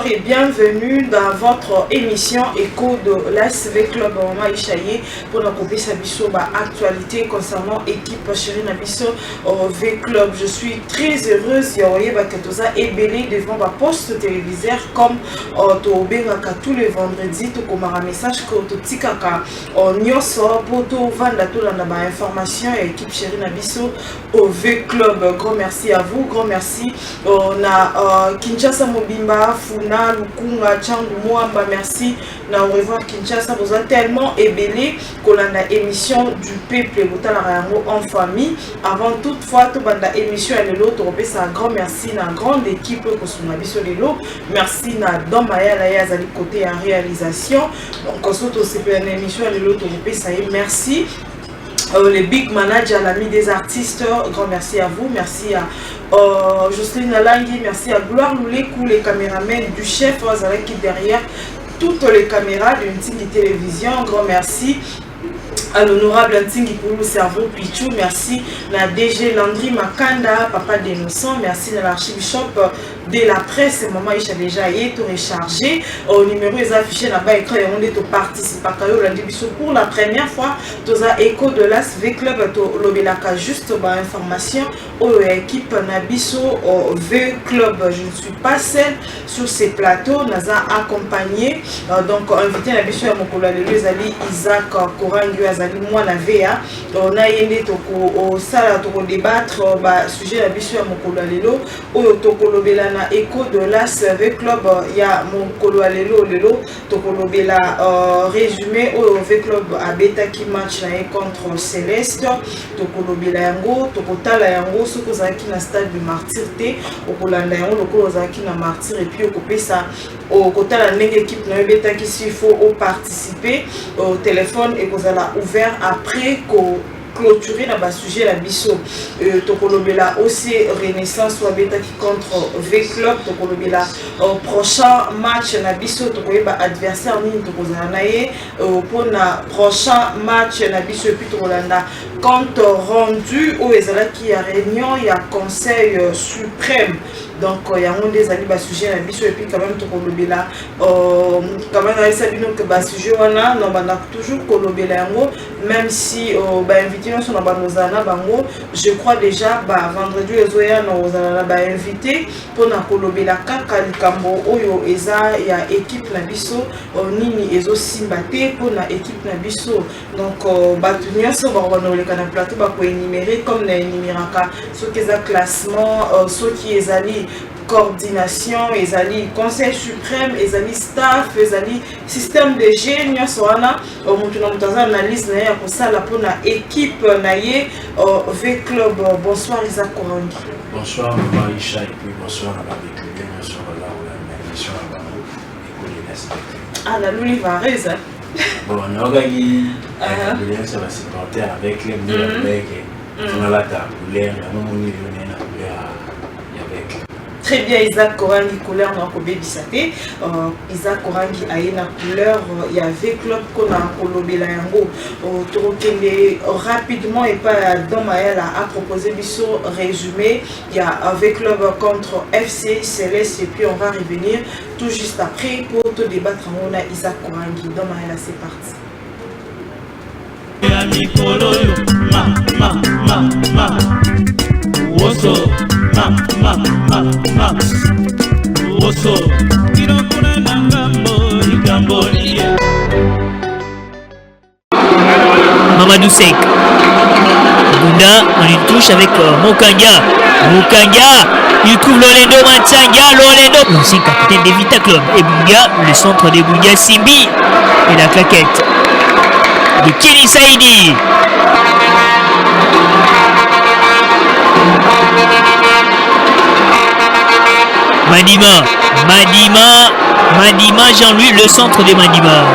Et bienvenue dans votre émission Écho de l'ASV Club Maïchaye pour la couper Sabiso actualité concernant l'équipe chérie Nabiso V Club. Je suis très heureuse et belé devant ma poste téléviseur comme tous les vendredis tu comme un message que tu tikaka nyoso pour tout vendre tout dans la information et équipe chérie Nabiso au V Club. Grand merci à vous, grand merci. On a Kinshasa Mobimba Funa Lukunga Changu Mwamba, merci. Na au revoir Kinshasa, vous êtes tellement ébélé qu'on a la émission du peuple en famille. Avant toutefois, tout banda émission et l'autre, un grand merci na grande équipe que son abisso lelo. Merci na Domaya la yazali côté en réalisation. Donc on saute aussi pour une émission et l'autre, ça y est, merci. Les big managers, l'ami des artistes, grand merci à vous, merci à Jocelyne Alangui, merci à Gloire Loulekou, les caméramans du chef qui derrière toutes les caméras d'une team de télévision, grand merci à l'honorable Ntingi pour le cerveau Pichou, merci la DG Landry Makanda, papa d'innocent, merci à l'archibishop de la presse, maman il a déjà été rechargé, au numéro est affiché là-bas, écran et on est au participe pour la première fois, tous à écho de l'AS V Club, l'obélaka juste information, au équipe Nabiso V Club, je ne suis pas seule sur ces plateaux, nous a accompagné, donc invité Nabiso à Mokola les Ali Isaac Korangu Azali moi la VA, on a yéné au salle à débattre sujet Nabiso à Mokola lelo, au Tokolobela na écho de l'AS V Club, il y a Mokolo lelo Tokolobela résumé au V Club à Beta qui match contre Céleste, Tokolobela yango, Tokotala yango, ce que vous avez qui na stade de martyr, au Kolanda yango, le coup vous avez qui na martyr et puis au copé ça, au côté la nègre équipe na Beta qui s'il faut participer au téléphone et vous allez ouvert après qu'au clôturer dans le sujet la biso Tokolobela aussi Renaissance soit bêta qui contre V Club Tokolobela prochain match na biso Tokoyeba adversaire ni Tokozanaye pour na prochain match na biso puis Tokolanda compte rendu au ezala qui a réunion il y a conseil suprême donc il y a un des alibas sujet na biso et puis quand même Tokolobela quand même ça bino que bas sujet wana non bana toujours Kolobela yango même si invité je crois déjà vendredi invité pour na kolobela kaka likambo oyo eza ya équipe na biso nini ezo simbate pour na équipe na biso donc batu nyonso bakoleka na plateau ba ko énumérer comme na énuméraka ce qui est classement ce qui ezali coordination, ezali conseil suprême, ezali staff, ezali système de génie soana au analyse na ya kosala pour na équipe na ye V Club. Bonsoir Isaac Korangi. Bonsoir Maïcha et puis bonsoir à la République, bonsoir à la mission à Bano et pour les ah la Louli Varese. Bon, on a gagné le ça va se porter avec les meilleurs avec on a la table, les très bien, Isaac Korangi couleur na ko bebisate. Isaac Korangi a une couleur il y a V Club qu'on a kolobela yango. Torokende rapidement et pas dans Maël a proposé biso résumé. Il y a V Club contre FC Céleste et puis on va revenir tout juste après pour te débattre. On a Isaac Korangi dans Maël, c'est parti. Woso Woso Kirokuna Nambo Mamadou Seck Bunda on une touche avec Mokanga, il trouve Lolendo Matsanga, l'ancien capitaine des Vita Club et Bunga, le centre des Bunga Simbi et la claquette de Kenny Saidi. Madima Jean-Louis, le centre de Madima.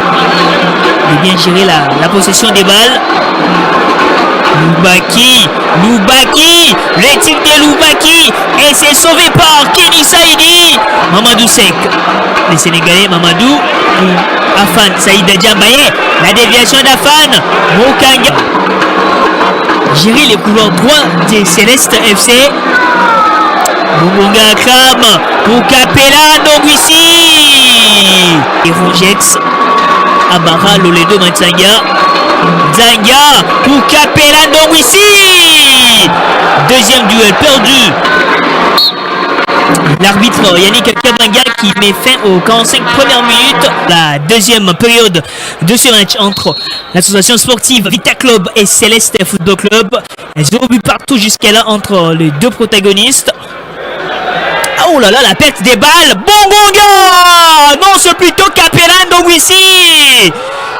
Il vient gérer la possession des balles. Loubaki, l'équipe de Loubaki et c'est sauvé par Kenny Saidi. Mamadou Seck, les Sénégalais, Mamadou, Afan, Saïda Djambaye, la déviation d'Afan, Mokanga. Gérer les couloirs droits des Céleste FC. Mounga Akram pour Capella Ndongwisi. Et Rongex Abara Loledo Matsanga. Zanga pour Capella Ndongwisi. Deuxième duel perdu. L'arbitre Yannick Kabanga qui met fin aux 45 premières minutes. La deuxième période de ce match entre l'association sportive Vita Club et Céleste Football Club. 0 but partout jusqu'à là entre les deux protagonistes. Oh là là, la perte des balles. Bongonga. Non, c'est plutôt Capella Ndongwisi.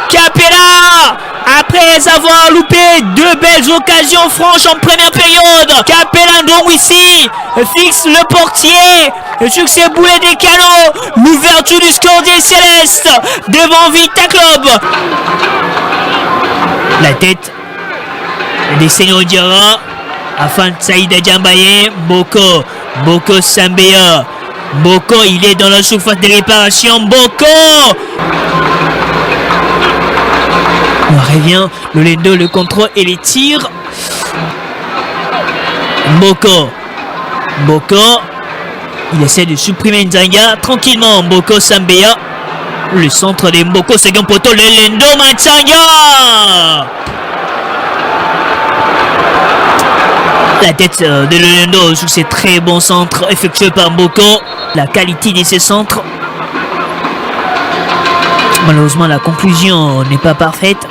Capella, après avoir loupé deux belles occasions franches en première période, Capella Ndongwisi fixe le portier sur ses boulets des canaux. L'ouverture du score des Célestes devant Vita Club. La tête des Seigneurs Diarra, Afan Saïda Djambaye, Boko Sambea. Boko, il est dans la surface de réparation. Boko. On revient, Lolendo, le contrôle et les tirs. Boko, il essaie de supprimer Nzanga tranquillement. Boko Sambea, le centre de Mboko, second poteau, Lolendo Matsanga. La tête de Lolendo sur ces très bons centres effectués par Boko. La qualité de ces centres. Malheureusement, la conclusion n'est pas parfaite.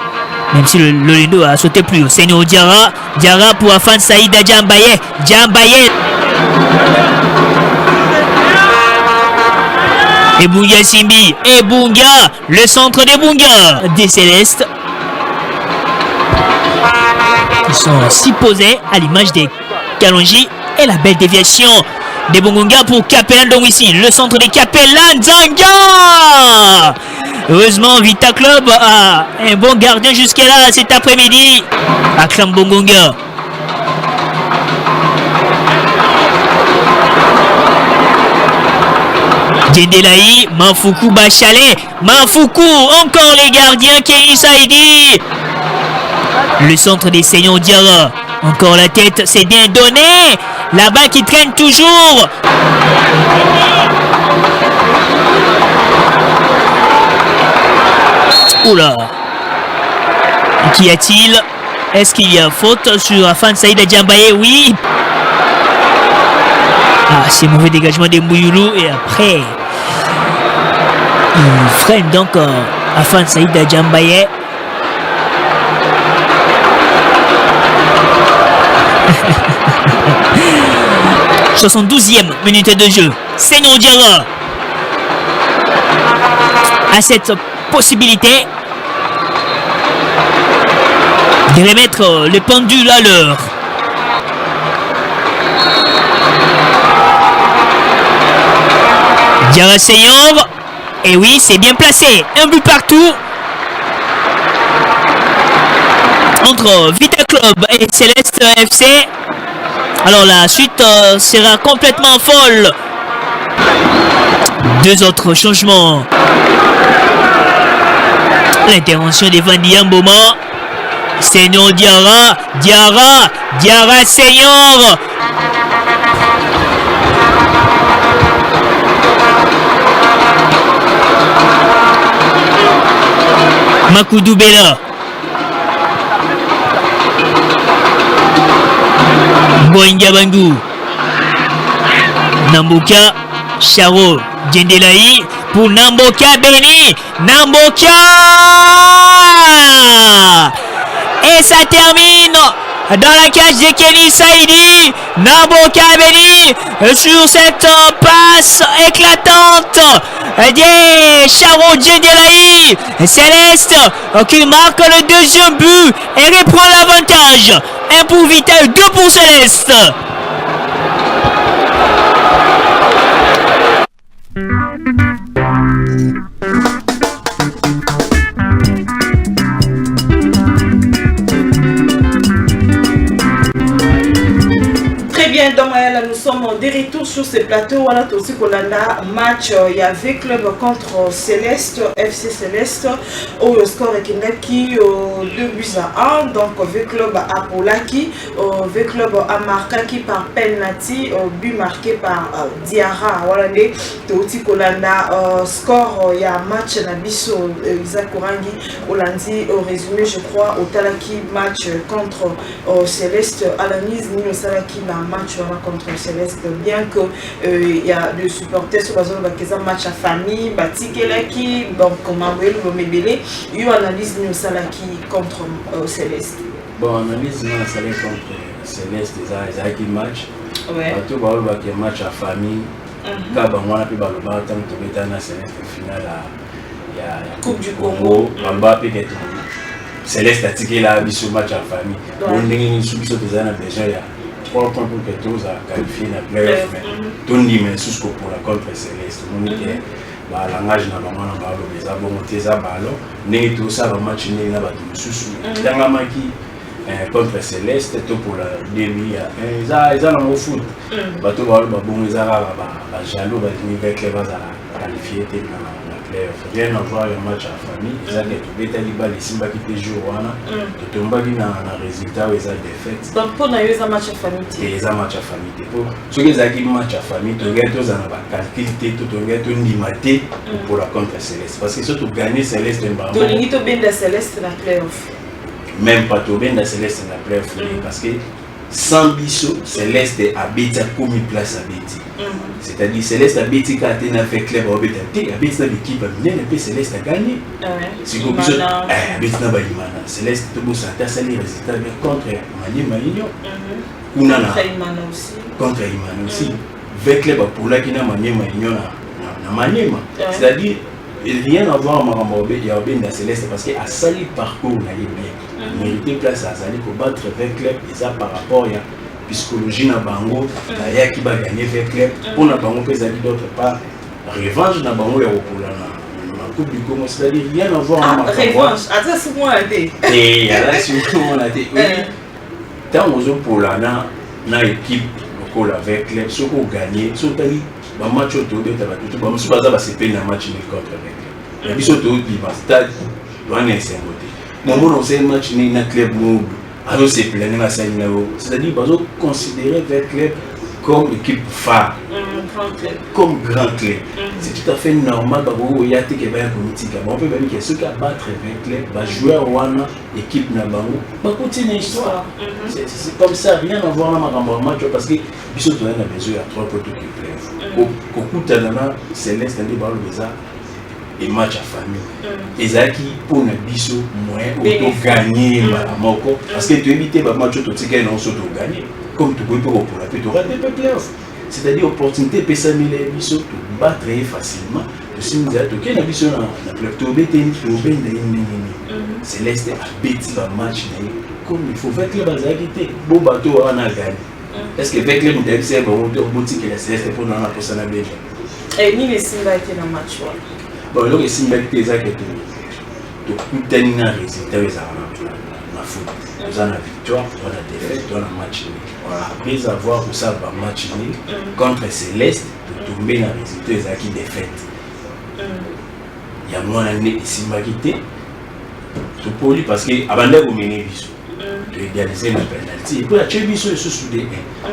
Même si le Lolendo a sauté plus haut. Seigneur Diarra pour Afan Saïda Djambaye. Ebunga Simbi. Ebunga, le centre d'Ebunga. Des Célestes. Ils sont si posés à l'image des Kalonji. Et la belle déviation des Bongonga pour Capella Ndongwisi. Le centre des Capella Nzanga. Heureusement, Vita Club a un bon gardien jusqu'à là cet après-midi. Akram Bongonga. Djendelaï, Manfoukou Bachale. Manfoukou, encore les gardiens, Kenny Saïdi. Le centre des Seigneurs Diarra. Encore la tête, c'est bien donné. La balle qui traîne toujours. Oula. Qu'y a-t-il? Est-ce qu'il y a faute sur Afan Saïda Djambaye? Oui. Ah, c'est mauvais dégagement des Mouyoulou. Et après, il freine donc Afan Saïda Djambaye. « 72e minute de jeu. Seigneur Diarra a cette possibilité de remettre le pendule à l'heure. Diarra Seigneur. Et oui, c'est bien placé. Un but partout entre Vita Club et Céleste FC. Alors la suite sera complètement folle. Deux autres changements. L'intervention de Vandy Mboma. Seigneur Diarra Seigneur. Makoudou Bella. Boinga Bangu. Namboka Charo Djendelaï pour Namboka Beni. Namboka. Et ça termine dans la cage de Kenny Saïdi. Namboka Beni sur cette passe éclatante de Charo Djendelaï. Céleste qui marque le deuxième but et reprend l'avantage. 1 pour Vita, 2 pour Céleste. Très bien, Domaël, nous sommes de retour sur ce plateau, on a aussi match, il y avait club contre Céleste, FC Céleste, où le score est qui 2 buts à 1, donc V Club à Polaki, V Club a marqué par penalty, but marqué par Diarra, voilà, aussi score, il y a un match Nabiso, Isaac Korangi, Olandi, au résumé, je crois, au Talaki match contre Céleste, à la mise, nous Salaki, match contre Céleste, bien que il y a des supporters sur la zone de match à famille, Batikelaki, donc Mabel, Mebele, il y a une analyse nous Salaki contre Céleste. Bon, analyse nous Salaki contre Céleste, Isaac match. Ouais. Tout le match à famille. Quand on a pu baloba tant que tu es dans la finale à Coupe du Congo. Mbappé qui est Céleste a tiré la vie sur match à famille. On a une solution de déjà il y a 3 points pour que tous à qualifier la playoff. Tout le monde est pour la contre Céleste. On dit que le langage n'a pas mal de ballon, mais ça ballon. N'est tout ça le match n'est pas tout dans la maquille. Contre Céleste, tout pour la demi, ils ont un foot. Bateau va bon, ils ont jaloux, avec les bases à qualifier la playoff. Rien à voir un match à famille, ils ont des talibans, les Simba qui te jouent, tout le monde a un résultat, ils ont des fêtes. Donc pour nous, ils ont un match à famille. Ils ont un match à famille. Pour ceux qui ont un match à famille, tu regardes tous en calculé, tu regardes tout limité pour la contre Céleste. Parce que surtout gagner Céleste, tu as bien de Céleste dans la playoff. Même pas tout bien dans Céleste dans la playoff parce que sans Bisso, Céleste a bêti à combien de place à bêti. C'est-à-dire Céleste a bêti quand elle a fait club à bêti, a bêti dans l'équipe, mais Céleste a gagné. Si vous Bisso, a bêti dans Balimana. Céleste tout le monde s'attend à les résultats contre Mali contre Imana aussi. Avec club pour la qui n'a Mali Magnon. C'est-à-dire rien à voir avec la Céleste parce qu'à sali parcours n'a bien. Mériter place à Zali pour battre avec club et ça par rapport à la psychologie na bango, la qui va gagner avec club pour na bango peut Zali d'autre part revanche na bango ya pour la Coupe du Congo, c'est-à-dire rien à voir avec revanche. Attends c'est moi été. Et là c'est moi on a été. Tant aux pour la na équipe local avec club, ce qu'on gagne, ce tali ba match autour de tabac tout ba musu baza ba se peine na match ni contre avec club. La biso to di ba stade doit ne se ngote. Moment on sait match ni na club mou alors c'est plein na sa ni c'est-à-dire bazo considérer avec club comme équipe phare. Comme grand club. C'est tout à fait normal babo ya te ke ba politique. On peut même que ceux qui battre avec club ba joueur wana équipe na bango ba continuer histoire. C'est comme ça rien à voir na makambo match parce que biso to na besoin ya 3 points qui plaît. Kokuta na Céleste ndi ba le beza et match à famille. Et ça qui pour ne biso moins auto gagner moko parce que tu éviter ba match tout ticket non auto gagner comme tu peux pour la peut rater le playoff. C'est-à-dire opportunité peut s'améliorer biso to battre facilement. Tu sais nous to que na biso na club to beten to ben de Céleste a bêti le match comme il faut faire que les bazakité beau bateau on a gagné. Est-ce que avec les nous c'est bon boutique la Céleste pour dans la personne bien. Et ni les Simba étaient dans le match. Bon, alors, si je suis là, tu as un résultat, na foot. Tu as la victoire, tu as la défaite, tu as le match. Après avoir pour ça un match contre Céleste, tu tombes dans le résultat qui défaite. Il y a moins d'années ici, tu peux dire parce que avant de vous mener, tu égaliser la pénalité. Et puis, tu as besoin de se souder.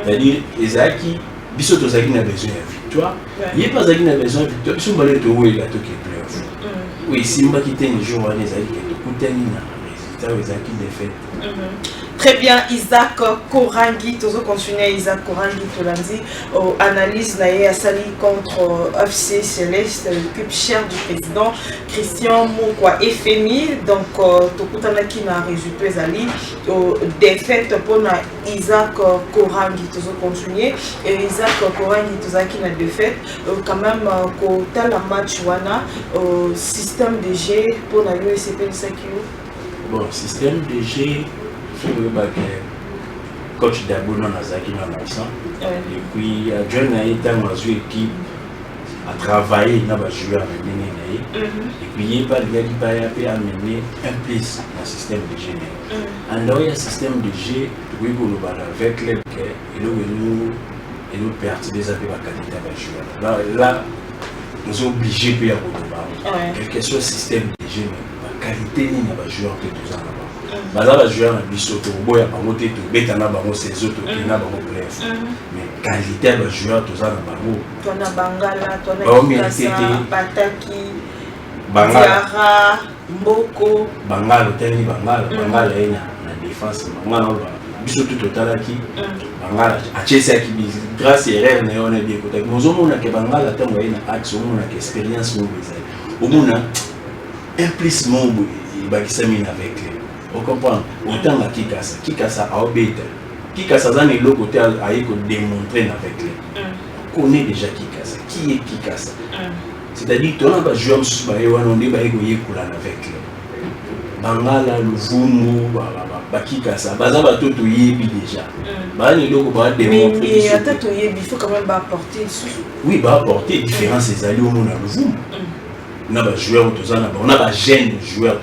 C'est-à-dire, Ezaki, biso to zaki na besoin de victoire. Il n'y a pas zaki na besoin de victoire. Si vous voulez te où il a tout qui est playoff. Oui, Simba qui t'es un jour on est zaki qui tout coûte na résultat zaki défaite. Très bien, Isaac Korangi, toujours continuer Isaac Korangi, Tolandi, analyse naïe à Sali contre FC Céleste, l'équipe chère du président Christian Moukwa FMI. Donc, tout le qui n'a résulté Zali, défaite pour Isaac Korangi, toujours continuer. Et Isaac Korangi, toujours qui n'a défaite, quand même, quand le match wana, système de jeu pour la USP Bon, système de jeu. Je coach d'abord dans Nazaki dans l'ensemble et puis John a été dans une équipe à travailler dans les joueurs et puis il n'y a pas de gars qui peut amener un plus dans le système de jeu. En dehors du système de jeu, tu peux avec les et nous perturber la qualité de joueur. Là, nous sommes obligés de payer quel que soit le système de jeu, la qualité de joueur que nous avons. Les joueurs ont joueur mais qualité de joueur tous Diarra, Mboko, Bangala, Bangala défense, biso tout total qui Bangala achesa qui grâce erreur ne on est bien côté nous on a que Bangala tango ina action on a que expérience mo bezali au mona implicitement bakisami avec on comprend autant la Kikasa a obéta Kikasa dans les locaux a éco démontrer avec lui connaît déjà Kikasa qui est Kikasa c'est-à-dire que tu as un joueur qui avec lui Bangala, Luvumbu, Bakikasa, Bazaba tout déjà. Mais il faut quand même apporter. Oui, apporter différence ces alliés au monde à Luvumbu. On a des joueurs, on a des jeunes joueurs,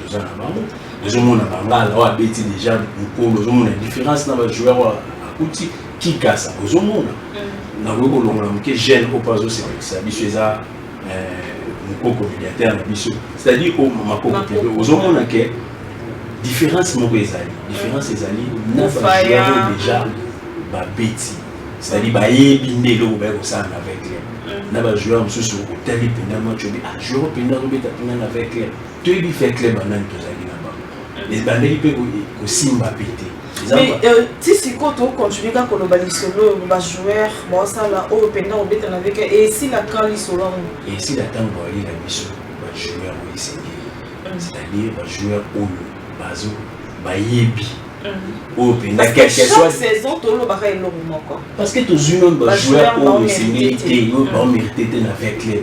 nous avons Bangala, on a déjà une différence dans les joueurs à Kouti, Kikasa, nous avons des jeunes au Pazo, c'est ça. C'est-à-dire au Mako, aux hommes qui différence différence n'a pas déjà bêtis, c'est-à-dire bindé le avec n'a pas joué en sous au tel match joueur avec tu es fait clair banane les bandits peuvent aussi m'appeler. Mais si quand on continue à connaître les solo, les joueurs, bon ça là, au pendant on bête avec et si la quand les solo et si la temps voyez la mission, les joueurs oui c'est-à-dire les joueurs au bazo, bayebi, au pendant quelque soit saison tout le barré long quoi. Parce que tous une autre joueur au c'est mérité, bon mérité avec les,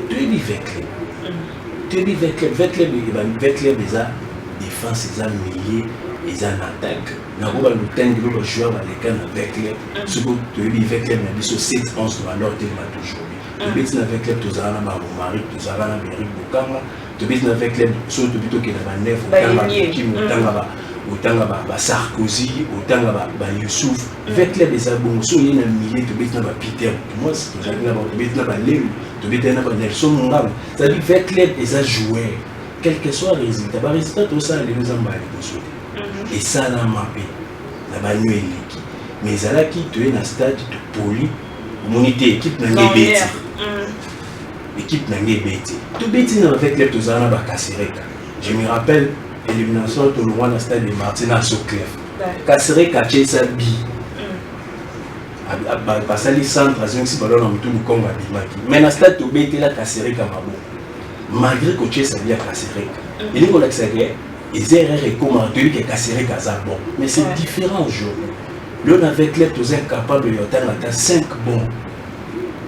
tu es avec les déjà défense les milliers les attaques. Nous avons le joueur avec les ce que tu es avec les mais sur 7 11 de valeur toujours. Tu es avec les tous à la Marie, tous à la Amérique Bukanga, tu es avec les surtout plutôt que la nef au Sarkozy, au Tanga Youssouf, avec les des abons, so il y a un millier de bêtes dans Peter, moi c'est que j'avais là bêtes dans Léo, de bêtes dans Nelson Mongam, c'est-à-dire avec les des joueurs, quel que soit le résultat, le résultat tout ça les deux emballés et ça l'a mappé, la bagnole l'équipe. Mais ça là qui tu es dans le stade de poli, monité équipe n'a pas bêté, équipe n'a pas bêté. Tout bêté avec les deux ans à Kassereka. Je me rappelle élimination tout le monde dans le stade de Martina Soclef. Kassereka a sa bi. Passer les centres, si ballon en tout le Congo à Bimaki. Mais dans le stade de bêté là Kassereka mabo. Malgré que tu es sa vie à Kassereka. Il est qu'on accélère. Les erreurs et comment tu dis que Kasseré bon. Mais c'est différent aujourd'hui. L'on avec les tous incapables de atteindre 5 bons.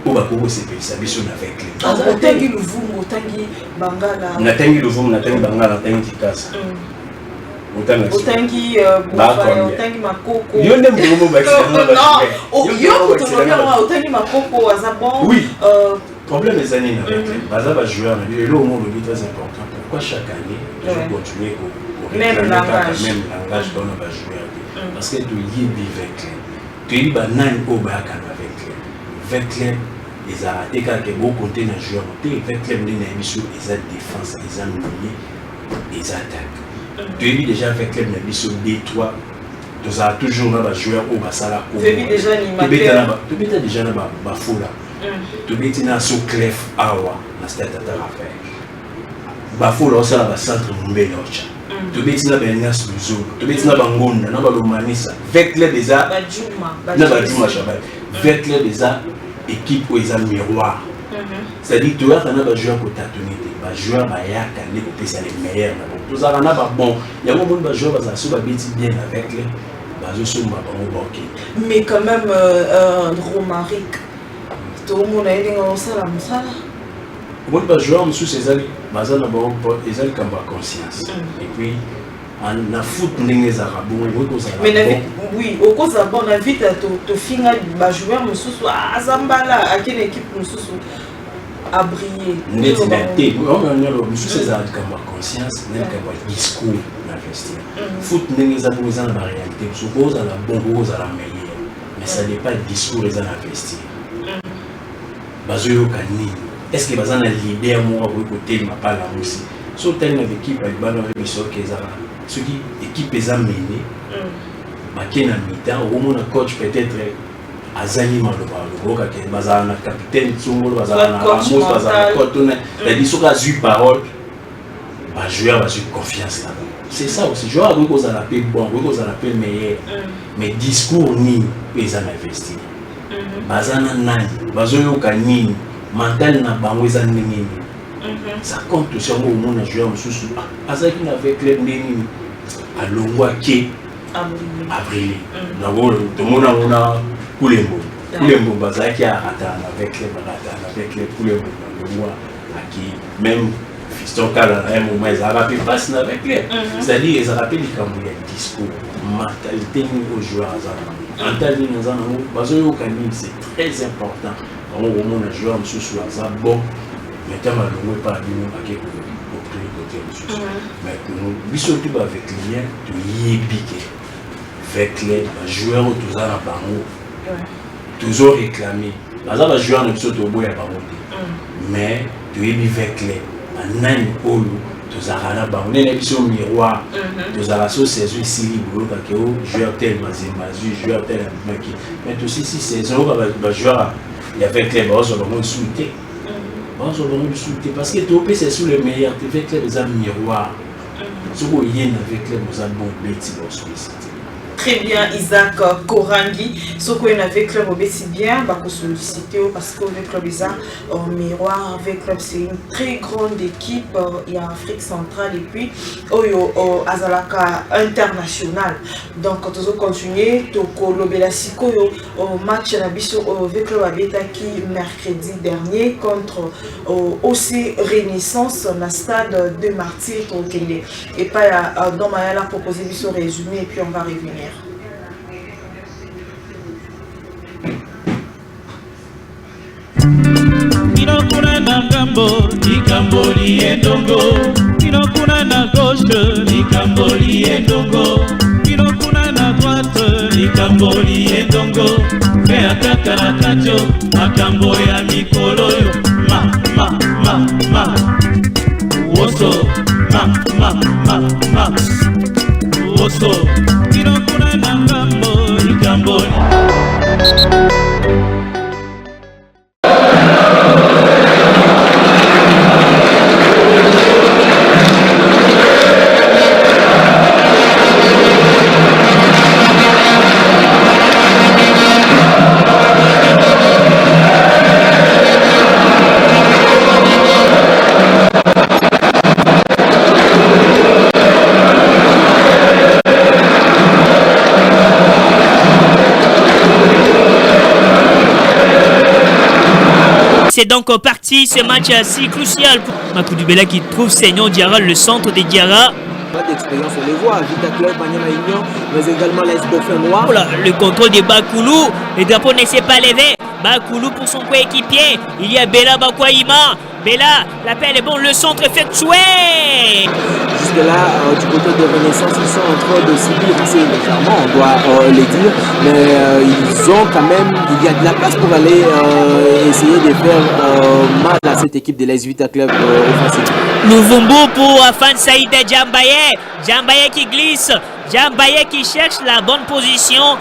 Au Bakobo c'est ça, mais on avec les. On tangi le Vum, on tangi Bangala. On a tangi le Vum, on a tangi Bangala, on tangi Kikasa. On tangi Boufa, on tangi Makoko. Il y a des moments où on tangi Makoko, Azabon. Oui. Problème des années avec les. Bazaba joueur, et là au monde est très important. Pourquoi chaque année, je continue au même langage dans nos joueurs. Parce que tu y es avec les. Tu y es banane au bac avec les. Avec les, ils ont raté quelques beaux côtés dans le joueur. Avec les, ils ont défense, ils ont milieu, ils attaquent. Tu y es déjà avec les, ils ont détruit. Tu as toujours un joueur au Bassala. Tu es déjà animateur. Tu es déjà dans Bafoula. Tu es déjà dans Clef Awa, la stade à faire. Bafoula aussi à la centre Moumbé Nocha. Tu es déjà dans Benas Luzo. Tu es déjà dans Bangonda, dans Balomanisa. Avec les déjà. Badjouma Chabat. Avec les déjà équipe où ils ont miroir. C'est-à-dire que tu as un joueur pour t'attendre. Un joueur qui est les meilleurs. Tu as un bon. Il y a un bon joueur qui est bien avec les. Mais quand même, Romaric, tout le monde a été dans la salle. Les joueurs sous ces années, ils ont conscience. Et puis, on a foot les arabes. Mais oui, au cause de bon avis, tu as fini les joueurs à Zambala, à quelle équipe nous a brillé. On a ces arabes conscience, on a discours. Foot les arabes en réalité, suppose à la bonne rose à la meilleure. Mais ça n'est pas le discours les investir. bazoyoka nini est-ce que baza na leader moko akoki kotelema pala aussi so otali na équipe alibana oyebi soki ezaka soki équipe eza mene bake na mi-temps okomona coach peut-être azali maloba alobokake bazala na capitaine tsongolo bazala na ramos bazala na coach c'est-à-dire soki azwi parole bajoueur bazwi confiance na bango c'est ça aussi joueur akoki kozala mpe bon akoki kozala mpe meilleur mais discours nini mpe eza na investir baza na nani bazoyoka nini mental na bango eza ndenge nini ça compte aussi yango omona joueur mosusu azalaki na avec club nde nini alongwaki abrili nango tomona yango na kulembo bazalaki aratana avec club kulembo alongwa aki même fiston kala na un moment ezalaka mpe mpasi na avec club c'est-à-dire ezalaka mpe likambo ya discours mentalité nini au joueur aza nango mental nini aza nango bazoyoka nini c'est très important yango omona joueur mosusu aza bon maintenant malongwe mpa bino ake kopri kote mosusu mais biso tu avec lien toyebi ke avec les joueurs oyo toza na bango toujours réclamé baza bajoueur na biso toboya bango te mais toyebi avec les banani oyo tozalaka na bango ndenge biso miroir tozalaka so saison esili boyokake o joueur tel mazemba azwi joueur tel abimaki mais tosi si saison oyo bajoueur ya avec les bazwa bango lisusu te bazwa bango lisusu te parce que topesa sous le meilleur te avec les eza miroir soki oyena avec les boza bon beti basolicité. Très bien, Isaac Korangi. Ce qu'on avait club aussi bien, bah, sollicité parce que le club est en miroir avec club, c'est une très grande équipe. Il y a Afrique centrale et puis Azalaka international. Donc quand on continue, Toko Lobelasiko au match avec club Abeta qui mercredi dernier contre OC Renaissance dans le stade de Martyrs au Kenya. Et pas dans la proposé son résumé et puis on va revenir. Inokuna na ngambo, likambo liendongo. Inokuna na gauche, likambo liendongo. Inokuna na droite, likambo liendongo. Fea kaka na kacho, makambo ya mikolo yo. Ma. Woso, ma. Woso, inokuna na ngambo, likambo. C'est donc parti ce match si crucial pour Makou Dubela qui trouve Seigneur Diarra, le centre de Diarra. Pas d'expérience, on les voit, Vita Club, Banyama Union, mais également les Dauphins Noirs. Voilà, le contrôle de Bakoulou, le drapeau ne s'est pas levé. Bakoulou pour son coéquipier, il y a Bella Bakwaïma. Bella, l'appel est bon, le centre effectué. Jusque-là, du côté de Renaissance, ils sont en train de subir assez légèrement, on doit le dire, mais ils ont quand même, il y a de la place pour aller essayer de faire mal à cette équipe de l'AS Vita Club offensif. Louvumbu pour Afan Saïda Djambaye. Djambaye qui glisse, Djambaye qui cherche la bonne position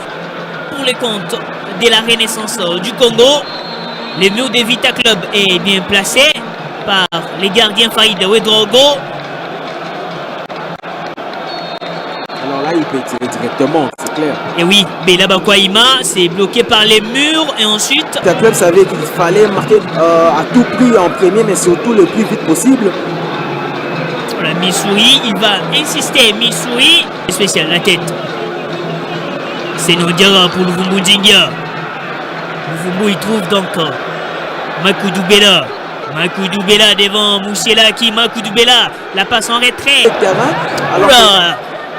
pour les comptes de la Renaissance du Congo. Le mur de Vita Club est bien placé par les gardiens Faïd Ouedraogo. Alors là, il peut tirer directement, c'est clair. Et oui, Bella Bakwaïma, c'est bloqué par les murs et ensuite... Vita Club savait qu'il fallait marquer à tout prix en premier, mais surtout le plus vite possible. Voilà, Missouri, il va insister. Missouri, spécial, la tête. C'est Nodiara pour Louvumbu Djingia. Louvumbu, il trouve donc Makou Dubela. Makou Dubela devant Moussiela qui Makou Dubela. La passe en retrait. Alors,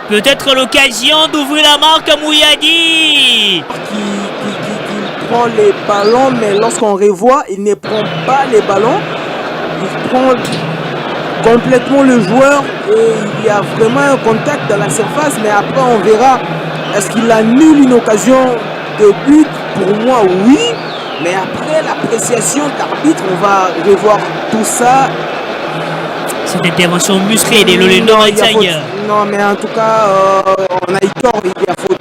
peut-être l'occasion d'ouvrir la marque à Mouyadi. Qui prend les ballons, mais lorsqu'on revoit, il ne prend pas les ballons. Il prend complètement le joueur et il y a vraiment un contact dans la surface, mais après on verra est-ce qu'il annule une occasion de but. Pour moi oui, Mais après l'appréciation de l'arbitre, on va revoir tout ça. Cette intervention musclée des Lolendo Tiger. Non, mais en tout cas, on a eu tort, il y a faute.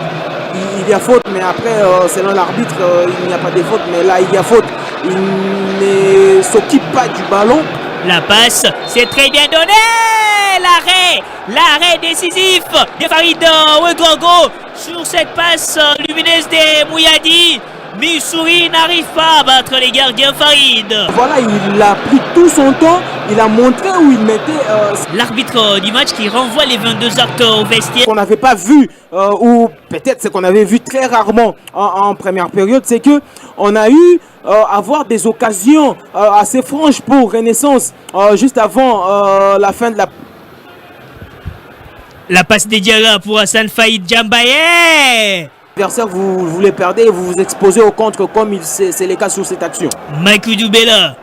Il y a faute, mais après, selon l'arbitre, il n'y a pas de faute. Mais là, il y a faute. Il ne s'occupe pas du ballon. La passe, c'est très bien donné. L'arrêt décisif de Farid Ouedraogo sur cette passe lumineuse des Mouyadi. Missouri n'arrive pas à battre les gardiens Farid. Voilà, il a pris tout son temps, il a montré où il mettait... L'arbitre du match qui renvoie les 22 actes au vestiaire. Qu'on n'avait pas vu, ou peut-être ce qu'on avait vu très rarement en première période, c'est que on a eu avoir des occasions assez franches pour Renaissance juste avant la fin de la... La passe des Diarra pour Hassan Faïd Djambaye. L'adversaire, vous les perdez et vous vous exposez au contre comme c'est le cas sur cette action. Maikoudou Bella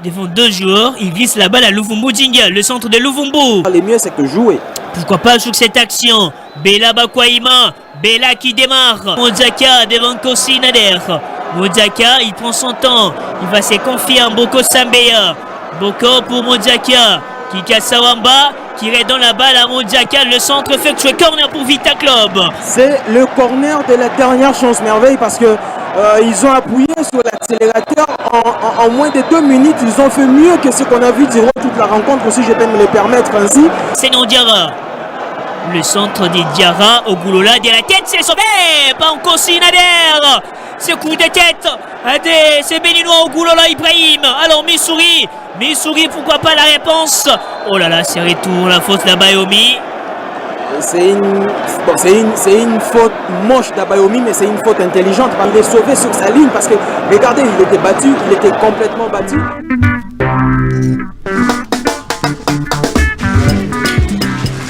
devant 2 joueurs, il glisse la balle à Luvumbu Jinga, le centre de Luvumbu. Le mieux c'est que jouer. Pourquoi pas sur cette action? Bella Bakwaima, Bella qui démarre. Mozaka devant Kosi Nader. Mozaka, il prend son temps, il va se confier à Boko Sambeya. Boko pour Mozaka, Kika Sawamba, qui est dans la balle à Mozaka, le centre effectué, corner pour Vita Club. C'est le corner de la dernière chance merveille parce que ils ont appuyé sur l'accélérateur en moins de 2 minutes. Ils ont fait mieux que ce qu'on a vu durant toute la rencontre, si je peux me le permettre ainsi. C'est non Diarra. Le centre des Diarra au Goulola de la tête, c'est sauvé par Nkosi Nader. Ce coup de tête, c'est Béninois au Goulola Ibrahim. Alors Missouri, pourquoi pas la réponse? Oh là là, c'est retour, la faute d'Abayomi. C'est une faute moche d'Abayomi, mais c'est une faute intelligente. Il est sauvé sur sa ligne parce que, regardez, il était battu, il était complètement battu.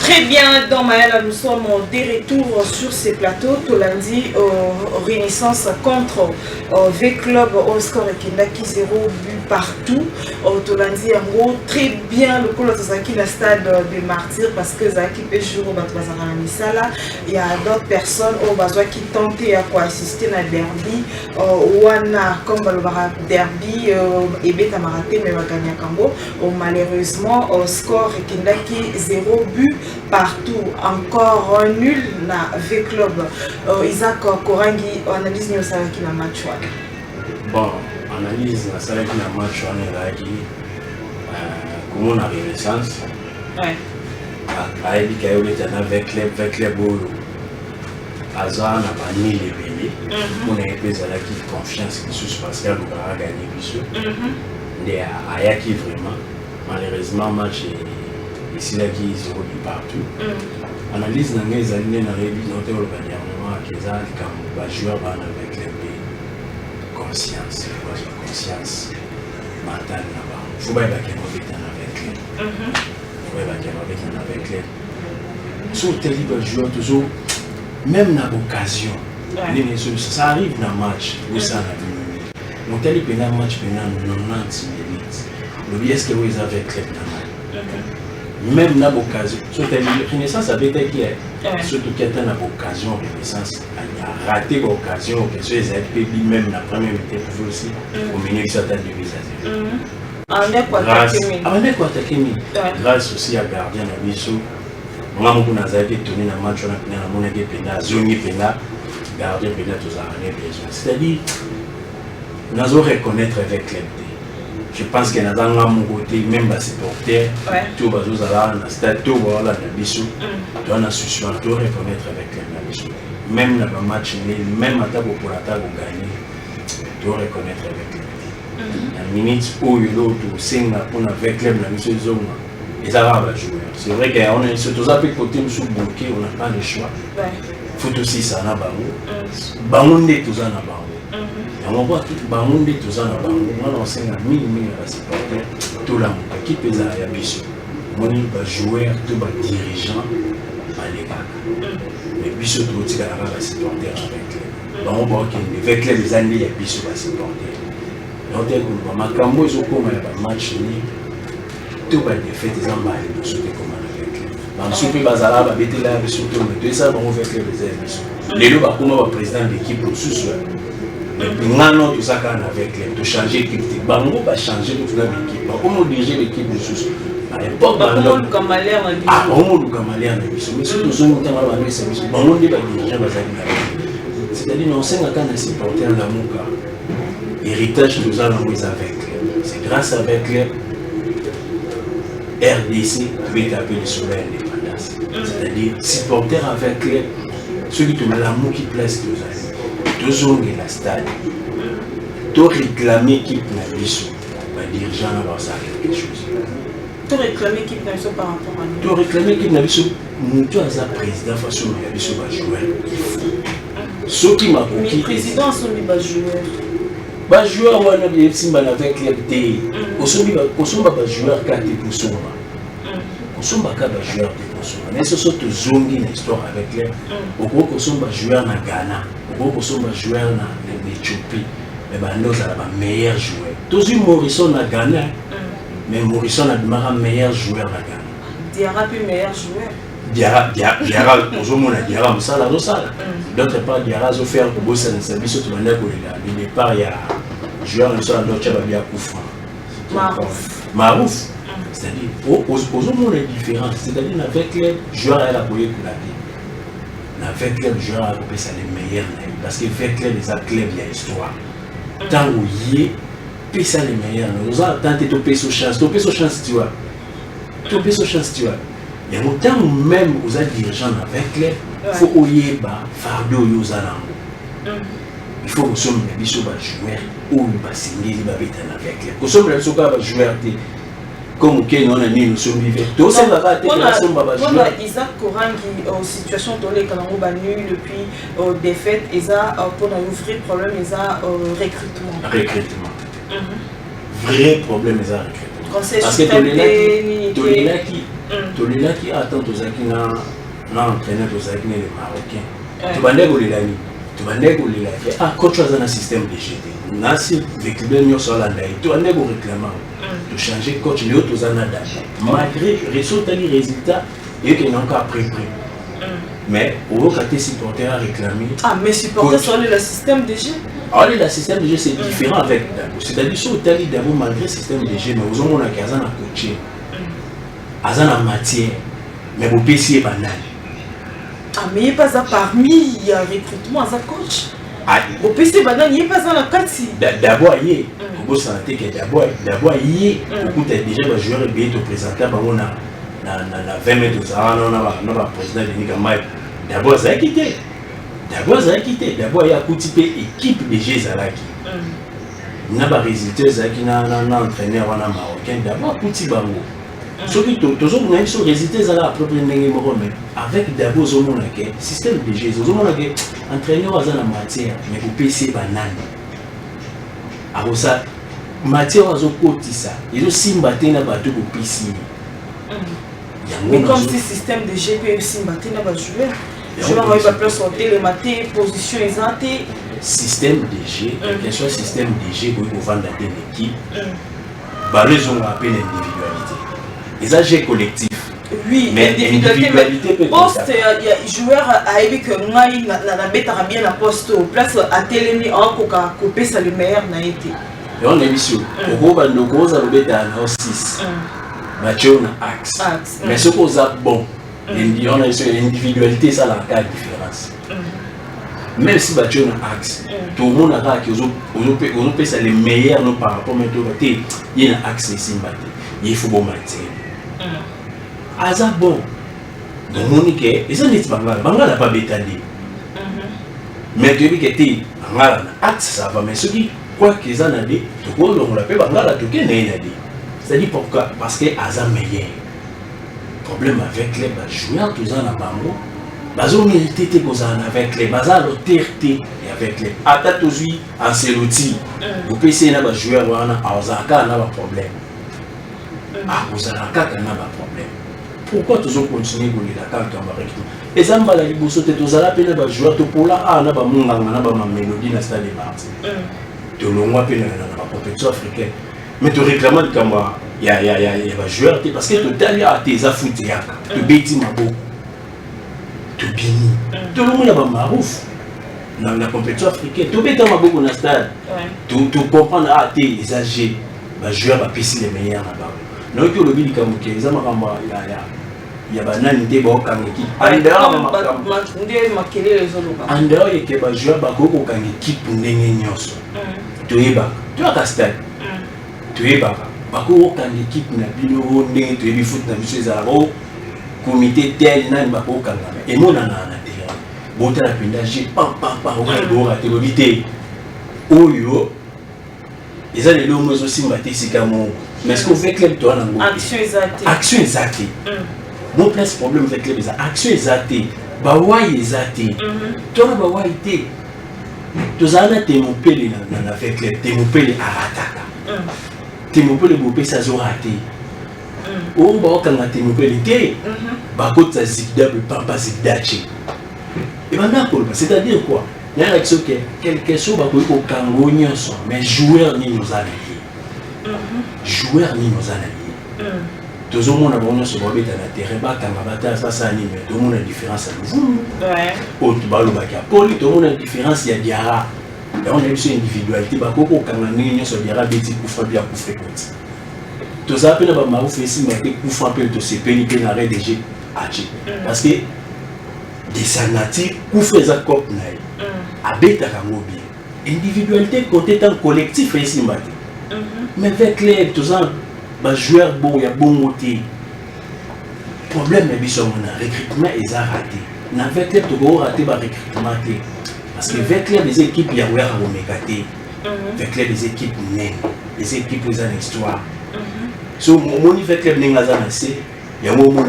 Très bien, dans Maëla, nous sommes de retour sur ces plateaux. Tolandi Renaissance contre V-Club au score Kendaki 0 but partout. Tolandi en gros très bien le coup Zaki la stade de martyrs parce que Zaki peut jouer au Batouazara Misala. Il y a d'autres personnes au Bazoua qui tentaient à assister à derby. Wana comme le derby et Beta Maraté mais va gagner à Kambo. Malheureusement au score Kendaki 0 but partout, encore nul na V-Club. Isaac Korangi, analyse nous ça qui na match. Bon, analyse na ça qui na match on est là qui comment on a Renaissance. Ouais. Aïe qui a eu le V-Club Azar n'a pas ni les bébés. On a eu des ala qui confiance qui sous spatial ou va gagner bisou. Mais Aya qui vraiment malheureusement match ici là qui est 0 partout. Analyse dans les années dans les noté au gouvernement qui est comme joueur avec les conscience mentale là-bas. Faut pas avec les avec les sur tel joueur toujours même dans l'occasion. Ça arrive dans le match où ça a mon tel match pendant 90 minutes. Le est-ce que vous avez avec les même dans l'occasion, surtout la Renaissance avait été qui est, surtout qu'il y a une occasion, Renaissance a raté l'occasion, que ce soit même dans la première minute pour aussi, au milieu de certaines divisions. Grâce aussi à Gardien Nabiso, moi je suis allé tourner dans le match, on a été pénal, zone pénal, Gardien pénal, tout ça, c'est-à-dire, nous allons reconnaître avec l'été. Je pense que dans mon côté, même les supporters, tout le monde dans le stade, tout le monde dans le bisou, doit reconnaître avec les bisou. Même dans le match, même à table pour la table gagner, doit reconnaître avec les. La minute où il y a l'autre, on a avec les bisou, ils arrivent à jouer. C'est vrai qu'on est sur tous les côtés, nous sommes bloqués, on n'a pas le choix. Il faut aussi ça, on a Bango, tout ça, on a on voit tout le monde tout ça dans le monde, on sait que les supporters, tout le monde qui pèse à la biche, on va jouer, tout les dirigeants, les gars. Mais biche tout le monde va supporter avec eux. On voit qu'avec les années, il y a biche va supporter. Donc, on va marquer un comme un match, tout va être fait des emballés de sauter comme avec eux. Dans le super bazar, on va mettre là, surtout, mais tout ça, on va faire les biches. Les loups, comme le président de l'équipe, au sous-sol. Mais maintenant, tout ça, quand avec les, de changer l'équipe, bango va changer toute l'équipe. Comment diriger l'équipe de sous? Comment le Kamalère a dit? Ah, comment le Kamalère a dit? Mais si nous sommes dans la service, bango ne va diriger la c'est-à-dire, nous sommes quand on supporter la mouka. Héritage nous allons avec. C'est grâce avec les RDC qui va taper le soleil indépendance. C'est-à-dire, supporter avec les ceux qui ont l'amour qui place deux années. Deux zones de la stade. Tu réclamer qui n'a pas les dirigeants va faire quelque chose. Tu réclamer qui n'a pas par rapport à nous. Tu réclamer qui n'a pas nous tu as un président façon de joueur. Ceux qui m'a compris. Les présidents sont des joueurs. Bah joueur on a bien simba avec les D. Au sommet joueur qui a été pour soi. Au sommet joueur pour soi. Mais ce sont tous zongi une histoire avec les. Au gros au sommet joueur na Ghana. Au gros au sommet joueur na l'Éthiopie. Mais bah nous avons les meilleurs joueurs. Tous les Morrison na Ghana. Mais Morrison a le meilleur joueur na Ghana. Diarra plus meilleur joueur. Diarra, Diarra, d'autre part, Diarra a offert pour bosser dans le service de le départ, il y a un joueur qui a bien Koufra. Marouf. C'est-à-dire, aux hommes, les différences. C'est-à-dire, avec les joueurs à la boyer pour la vie. Avec les joueurs à la boyer, c'est les meilleurs. Parce qu'avec les athlètes, il y a histoire. Tant où il y a, c'est les meilleurs. Nous avons tenté de payer sur chance. Tu payes sur chance, tu vois. Tu payes sur chance, tu vois. Il y a autant même aux dirigeants avec les, il faut oyer fardeau aux alango. Il faut que sommes les joueurs ou les bassiniers avec les. Que sommes les joueurs comme on a mis nous sommes vivants. Tous ces baba Isaac Korangi en situation dans les Kalango banus depuis défaite, ils a pour ouvrir problème, ils a recrutement. Vrai problème, ils a recrutement. Parce que Tolila qui attend aux Akina, l'entraîneur aux Akina les Marocains. Tu vas négocier tu vas négocier ah coach dans un système de GT. Nasi véhicule sur la naïe. Tu vas négocier réclamant. Tu changer coach les autres aux anada. Malgré les résultats et qu'ils n'ont qu'à pris. Mais au côté supporter à réclamer. Ah mais supporter sur le système de G. Ah le système de G c'est différent avec Dabo. C'est-à-dire sur Tali Dabo malgré le système de G, mais aux hommes on a qu'à en coacher. En matière, mais vous payez banal. Ah, mais il n'y a pas ça parmi il y a recrutement à coach. Vous payez banal, il n'y a pas ça dans la carte. D'abord, il y a vous sentez que d'abord, il y a beaucoup déjà les joueurs bien te présenter on a 20 mètres de ça, on a président de Nigamay. D'abord, ça a quitté. D'abord, il y a un type équipe de Gézalaki. Il n'y a pas de résultats, il y a un entraîneur marocain. D'abord, petit bango. Ceux qui ont résulté à la propre mais avec d'abord le système de jeu, entraîneur à la matière, mais vous payez banane. Alors ça, matière à côté ça, ils ont simbaté na bateau pour piscine. Mais comme ce système de jeu peut simbaté na bateau joueur, joueur va pas sortir les matés, position exemptée. Système de jeu, quel soit système de jeu pour vendre une équipe, ils ont appelé l'individualité. Les agents collectifs. Oui, mais l'individualité peut être. Poste, il y a joueur à Ebi que moi, il a bien la poste au place à Télémi en coca, coupé ça le meilleur n'a été. Et on est mis sur. Au gros, nous avons dans 6. Mathieu a axe. Mais ce qu'on a bon, on a sur l'individualité, ça a la différence. Même si Mathieu a axe, tout le monde a que on peut ça les meilleurs par rapport à il y a un axe ici, il faut bon matière. Aza bon, donc Monique, ils ont dit que Bangala n'a pas bétali. Mais tu dis que tu Bangala n'a axe, ça va, mais ceux qui croient qu'ils en ont dit, tout le monde l'appelle Bangala, tout le monde n'a dit. C'est-à-dire pourquoi? Parce que Aza meilleur. Problème avec les joueurs, tous en Bango, Bazo mérité que avec les Bazar l'autorité et avec les attaques aussi en Selouti. Vous pouvez essayer de jouer à Ozaka, n'a pas de problème. Ah, vous avez un problème. Pourquoi toujours continuer à faire la carte? Et ça m'a dit que vous avez un joueur pour la A, vous avez une mélodie dans le stade de Martin. Tu as une protection africaine. Mais tu réclames que il y a un joueur parce que tu as tes affaires, tu as des Mabo, tu bini. Tout le monde a un marouf. dans la compétition africaine. Tu peux beaucoup dans le stade. Tu comprends les âgés, les joueurs va pisser les meilleurs là-bas. Donc, le but du Kamouké, il y a des équipe. En dehors, il y a des joueurs qui équipe pour les nyonso. Tu es bas. Tu as un stade. Tu es bas. Bako kan l'équipe na bino ndenge to yebi foot na biso ezalo comité tel na bako kan et mon na terrain bota la pindaje pa ouais bo raté lobité oyo ils allaient le mozo simbate sikamo mais est-ce qu'on fait club toi na action exacte bon place problème avec club ça action exacte ba wa exacte toi ba wa été tous ana te mon pele na avec club te mon pele arataka Temopele bopé ça zo raté. On va quand la temopele té. Bakota zigda be papa zigdache. Et maintenant c'est-à-dire quoi? Il y a l'action que quelque chose va ko kango nyonso mais joueur ni nous alliés. Joueur ni nous alliés. Tout le monde a bon sur le terrain ba kanga bata ça ni mais tout le monde a différence à vous. Ouais. Autre balo ba ka poli tout le monde a différence ya diara. Et on a eu une individualité, quand on a eu une individualité, on a eu une fréquence. Tout ça, on a eu une rédigé. Parce que des sanatiques, on fait ça comme ça. Individualité, quand on est collectif, mais avec les joueurs, il y a bon motif. Le problème est que le recrutement est raté. Avec les gens raté le recrutement. Parce que avec les équipes, il y a avec les équipes les équipes qui ont une histoire. So, mon avec les il y a un moment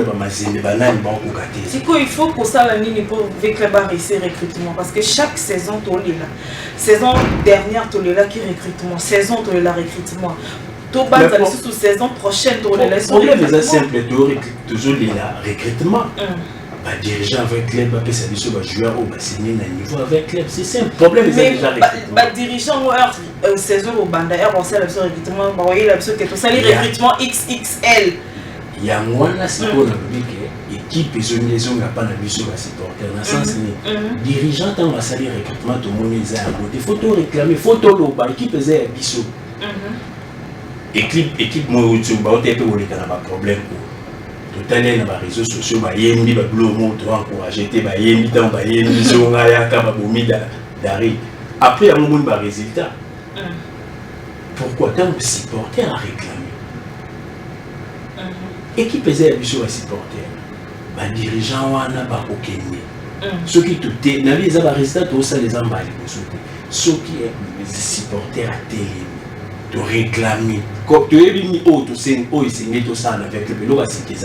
c'est quoi il faut pour ça la ligne pour avec les barres et recrutement parce que chaque saison tu es là. Saison dernière tu es là qui recrutement, saison tu es là recrutement. Tu vas sous saison prochaine tu es là. Le problème est simple, toujours là recrutement. Dirigeant avec club, ça dit que joueur ou signer un niveau avec club, c'est simple. Le problème est déjà dirigeant ou saison au banda, on sait le recrutement, on voyait la que tout ça les recrutements XXL. Il y a moins là c'est pour l'équipe ils ont pas la mission à supporter dans le sens dirigeant tant va salir recrutement tout le monde est à côté photo réclamer photo lo ba équipe est à biso. Équipe moi où tu vas au TP où les cas pas problème. Tout à l'heure, dans les réseaux sociaux, il y a des gens qui ont encouragé, il y a des gens qui ont encouragé. Après, il y a un résultat. Pourquoi tant de supporters à réclamer? Et qui faisait la mission à supporters? Les dirigeants n'ont pas aucun. Ceux qui tout est, dans les résultats, tout ça les emballent. Ceux qui sont supporters à télé. De réclamer. Quand tu es venu tout ça avec le vélo, c'est qu'ils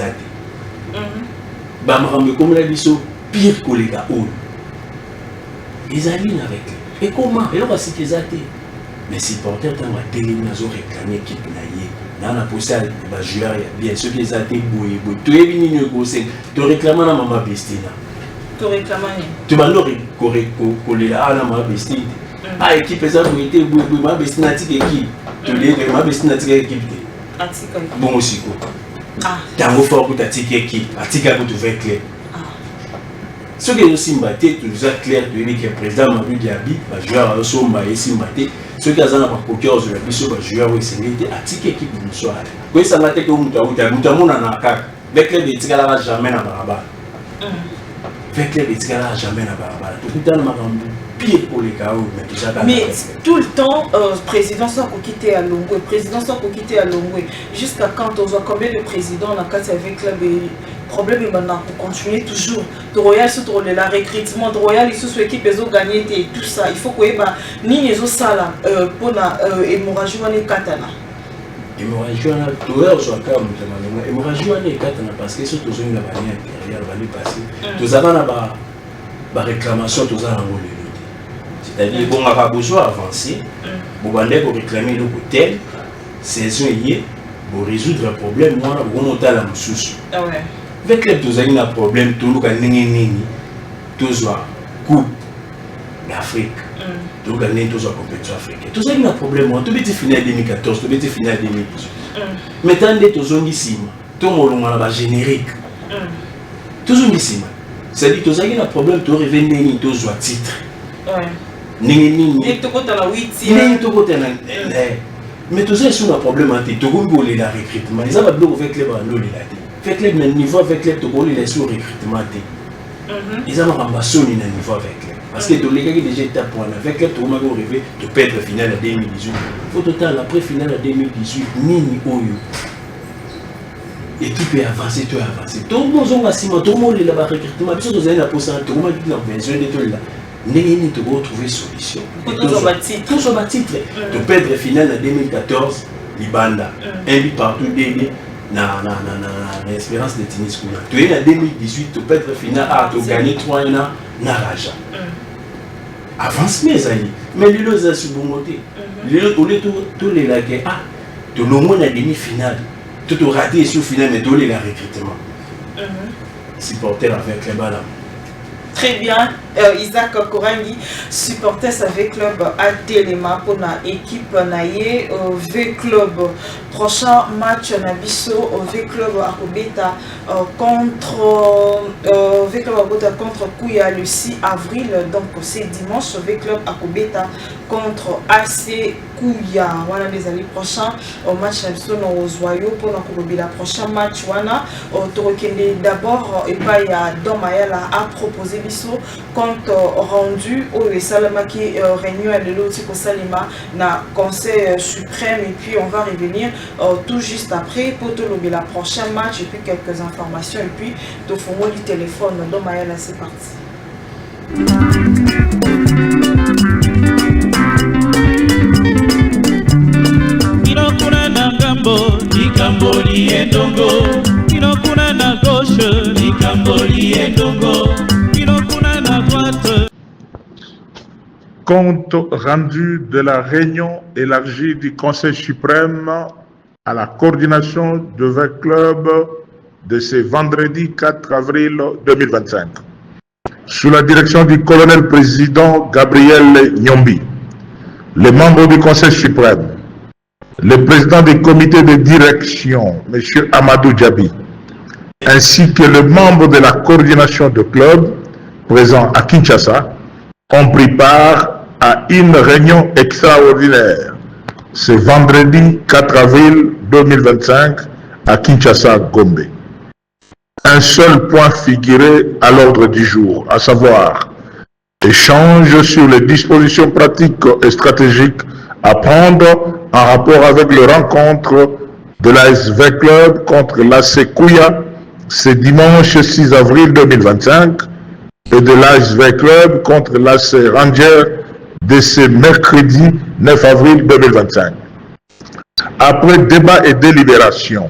ont comme la biso pire que les gars. Ils alignent avec eux. Et comment? Et là, c'est qu'ils ont mais si supporters ont réclamé l'équipe. Dans la possession, les joueurs, bien sûr qu'ils ont été bouillés. Tu es venu tu réclames la maman Bestina. Tu réclames tu vas nous coller la maman Bestina. Ah, équipe, ça, vous étiez ma Bestina équipe. Tu l'es ma Bestina équipe. Bon aussi quoi. T'as un fort pour ta équipe, à tika pour te faire clair. Ce qui est aussi mbaté, tu nous as clair de dire que le président Mamadou Diaby, le joueur a aussi mbaté. Ce qui a un coqueur de la mission, le joueur est sénégalais, à tika équipe pour nous soir. Quand ça m'a été comme nous avons avec les tika là jamais na baraba. Avec les tika là jamais na baraba. Tout le temps pire pour les cas mais tout le temps président soit quitté à Longwe jusqu'à quand on voit combien de présidents dans cas avec le problème est maintenant pour continuer toujours de Royal sur le recrutement de Royal ils sont équipe ils ont gagné et tout ça il faut que ni les autres ça pour la hémorragie on est katana hémorragie on a tout heure sur cas hémorragie on est katana parce que surtout une la bannière intérieure va lui passer tous avant la réclamation tous en anglais. C'est-à-dire qu'on a besoin d'avancer, pour réclamer le hôtel, saison pour résoudre le problème, on va monter à la moussouche. Avec les deux années, un problème, tout le monde tous coupe d'Afrique, tout le monde tous compétition africaine. Tous années, un problème, tout petit final 2014, tout petit final 2018. Maintenant, tous années ici, tout le monde a générique. Tous années ici, c'est-à-dire tous années, un problème, tout revenir, tous titre. mais tout ça c'est un problème anti tout le la recrutement ils ont pas besoin avec les bandes les club na niveau avec club to les sur recrutement ils ont ramassé au niveau avec club parce que tous les gars qui déjà étape pour avec club tout le monde rêvé de perdre finale en 2018 au total après finale en 2018 nini oyo équipe est avancée tout le monde a tout le monde là-bas recrutement parce que vous avez la possibilité tout le monde qui a besoin de tout là Néni te retrouver solution. Tous sont titre. De perdre finale en 2014, Libanda. Un but partout DD na l'espérance de Tunis Kouna. Tu es en 2018, tu perdre finale, tu gagner 3 ans na Raja. Avance mes amis. Mais les lots a subomoté. Les lots tous les lagues tu le monde a demi-finale. Tu te raté sur finale mais tu les la recrutement. Supporter avec les ballons. Très bien, Isaac Korangi, supporters avec club à Téléma pour la équipe naïe V Club. Prochain match Nabiso V Club à Kobeta contre V Club contre Kouya le 6 avril. Donc c'est dimanche V Club à Kobeta contre AC Kouya. Voilà les amis prochains au match Nabiso dans Ozoyo pour la prochain match wana d'abord et pas il y a Domayala à proposer compte rendu au Salamaki réunion de l'autre Salima na conseil suprême et puis on va revenir tout juste après pour te lobby la prochaine match et puis quelques informations et puis te font du téléphone donc Mayala c'est parti. Inokuna na ngambo ikamboli endongo inokuna na gauche ikamboli endongo. Compte rendu de la réunion élargie du Conseil suprême à la coordination de 20 clubs de ce vendredi 4 avril 2025. Sous la direction du colonel-président Gabriel Nyombi, les membres du Conseil suprême, le président du comité de direction, M. Amadou Djabi, ainsi que le membre de la coordination de clubs présents à Kinshasa, ont pris part à une réunion extraordinaire ce vendredi 4 avril 2025 à Kinshasa, Gombe. Un seul point figurait à l'ordre du jour, à savoir échange sur les dispositions pratiques et stratégiques à prendre en rapport avec le rencontre de l'ASV Club contre l'AC Kouya ce dimanche 6 avril 2025 et de l'ASV Club contre l'AC Ranger de ce mercredi 9 avril 2025. Après débat et délibération,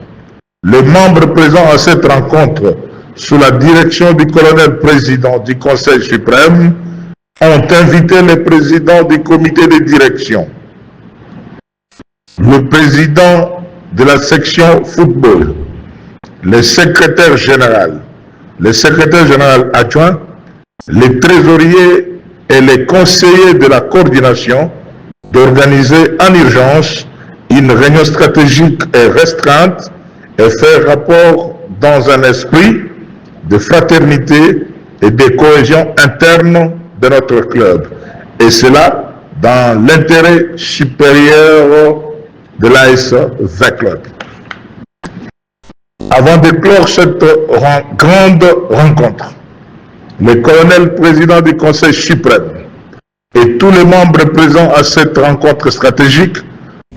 les membres présents à cette rencontre, sous la direction du colonel-président du Conseil suprême, ont invité le président du comité de direction, le président de la section football, le secrétaire général adjoint, les trésoriers et les conseillers de la coordination d'organiser en urgence une réunion stratégique et restreinte et faire rapport dans un esprit de fraternité et de cohésion interne de notre club. Et cela dans l'intérêt supérieur de l'ASV Club. Avant de clore cette grande rencontre, le colonel-président du Conseil suprême et tous les membres présents à cette rencontre stratégique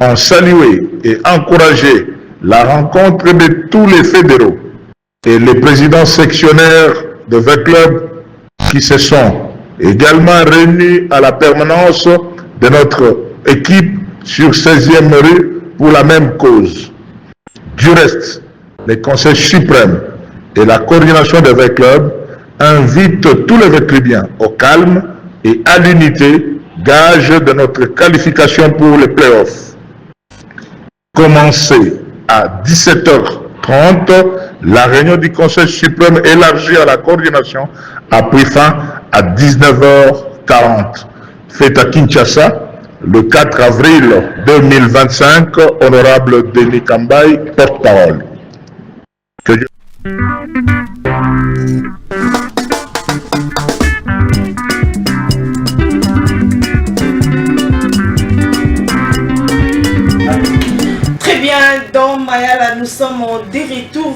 ont salué et encouragé la rencontre de tous les fédéraux et les présidents sectionnaires de 20 clubs qui se sont également réunis à la permanence de notre équipe sur 16e rue pour la même cause. Du reste, le Conseil suprême et la coordination des 20 clubs invitent tous les Véclubiens au calme et à l'unité, gage de notre qualification pour les playoffs. Commencée à 17h30, la réunion du Conseil suprême élargie à la coordination a pris fin à 19h40. Faite à Kinshasa, le 4 avril 2025, honorable Denis Kambaï, porte-parole.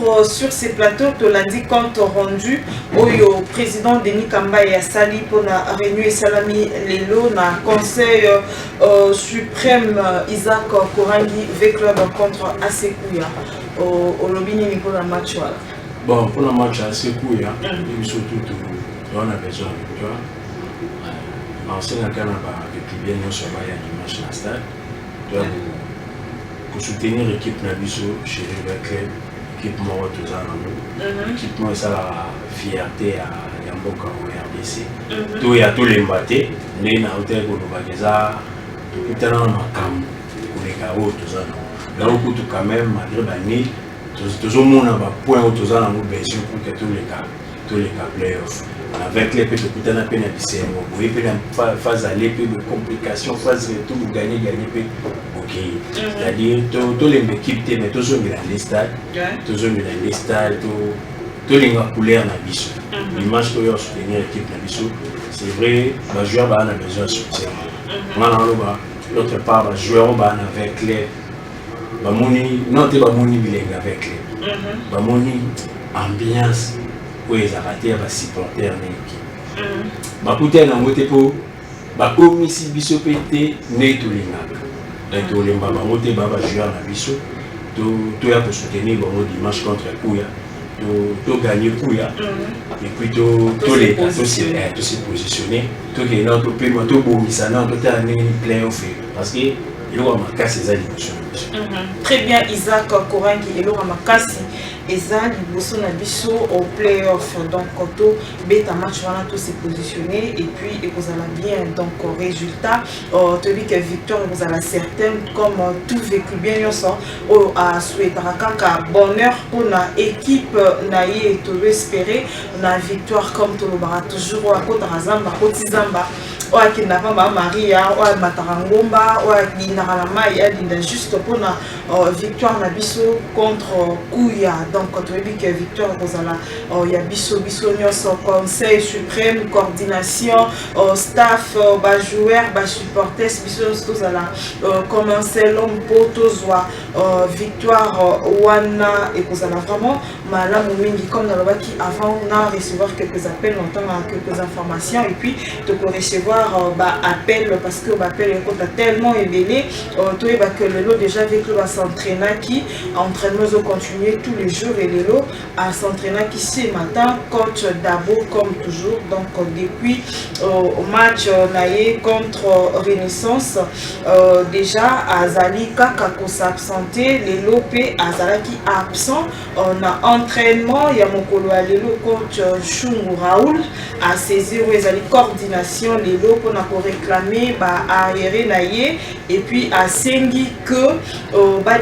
Alors, sur ces plateaux, tu l'as dit, compte rendu, au président Denis Kamba et Sali pour la réunion et Salami Lelo, na conseil suprême Isaac Korangi V Club contre Asekouya. Au lobby ni pour le match. Bon, pour le match Asekouya, il surtout on a besoin, tu vois. L'ancien Canada, avec bien nous sommes à dimanche à stade, pour soutenir l'équipe Nabiso chez River l'équipe Moro tous en l'équipe moi ça la fierté à Yamboka au RDC. Tout y a tous les mbatés, les na hôtel pour nous bageza, tout est dans ma cam pour les carreaux tous en. Là où tout quand même malgré bani, tout le monde a un point où tous en bien sûr pour que tous les cas playoffs. Avec les petits coups de peine à pisser, vous voyez, phase aller, peu de complications, phase tout, vous gagnez, ok. C'est-à-dire, tous les équipes, mais tous les grands stades, tous les stades, tous les couleurs dans Bissou. L'image que vous avez soutenir l'équipe dans Bissou, c'est vrai, les joueurs ont besoin de soutien. L'autre part, les joueurs ont avec les. Non, c'est pas mon bilingue avec les. Ambiance. Oui, ils ont raté à supporter l'équipe. Bakouté na moté pour bakomi si biso pété né tous les nacs. Donc les baba moté baba jouer na biso to ya pour soutenir bon dimanche contre Kouya. To gagner Kouya. Et puis to les to se positionner, to que notre pays to bomisa na to ta né playoff parce que il aura marqué ses émotions. Très bien Isaac Korangi il aura marqué Eza liboso na biso au playoff donc koto beta match voilà tout s'est positionné et puis et vous allez bien donc au résultat tandis que victoire vous allez certaine comme tout vécu bien yoso au à souhaiter kaka bonheur pour la équipe naie to espérer la victoire comme tout le bara toujours à côté Razamba côté Zamba ou qui n'a pas Maria ou Matarangomba ou qui n'a pas la maille juste pour la victoire na biso contre Kouya. Donc, quand on dit que victoire, il y a biso conseil suprême, coordination, staff, joueurs, supporters, biso commencer l'homme pour tous victoire, wana et vous allez vraiment malade comme dans le qui avant on a recevoir quelques appels, on entend quelques informations et puis tu peux recevoir appel parce que l'appel est tellement élevé, tu vois que le lot déjà avec le s'entraîner qui entraînement continuer tous les jours et les lots à s'entraîner qui ce matin coach d'abord comme toujours donc depuis au match naïe contre Renaissance déjà Azali Kaka s'absenté les lopé Azala qui absent on a entraînement il y a mon colo à l'élo coach Chungu Raoul à saisir où Azali coordination les lots pour réclamer arrière naïe et puis à Sengi que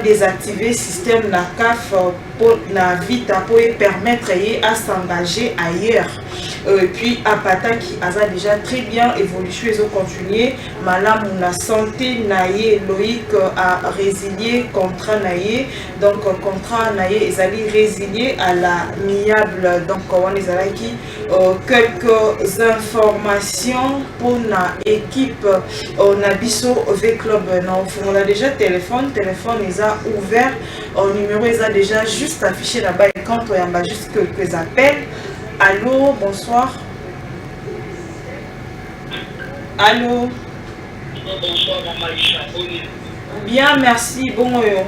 désactiver système na CAF pour la vite pour permettre à s'engager ailleurs et puis à Pata qui a déjà très bien évolué ils ont continué Malam la santé naïe Loïc a résilié contrat naïe donc contrat naïe ils allaient résilier à la miable donc on les a qui quelques informations pour la équipe on a biso V Club on a déjà téléphone ils a ouvert au numéro ils a déjà juste affiché là-bas et quand on a juste quelques appels. Allô, bonsoir. Allô. Bonsoir, maman Isha. Bien, merci. Bon, ouais.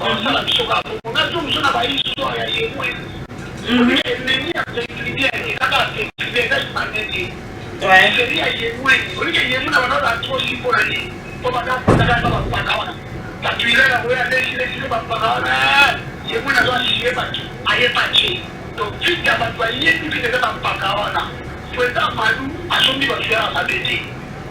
ça la biso ka on a tout ça na ba histoire ya yemwe ennemi a sécurité et ça va sécurité ça se passe Ouais. c'est ya yemwe on dit yemwe na bana la trop si pour aller pour ba ka ba ka wana ta tuile la ouais les ba wana yemwe na doit chier ba aye pachi donc vite ya ba yé puis de ba ka wana président Malou a sommi ba faire a bédi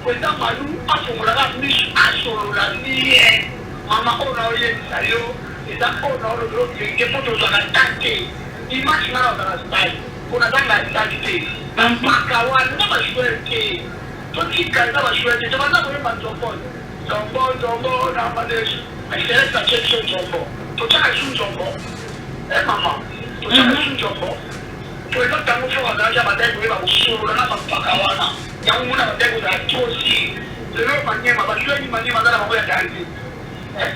président Malou a formulé la mise à sur la ligne mama ona oye sayo eza ona olo ke poto za tante image na za style kuna danga style maka wa na ba shwete to tika na ba shwete to bana ko ba zombo na ba des a ta checho zombo to ta shu zombo mama to ta shu zombo to ndo tangu fo ga ja ba dai ko ba usuru na ba paka wana ya umuna ba dai ko da tosi lero manyema ba shwete manyema na ba ya tanzi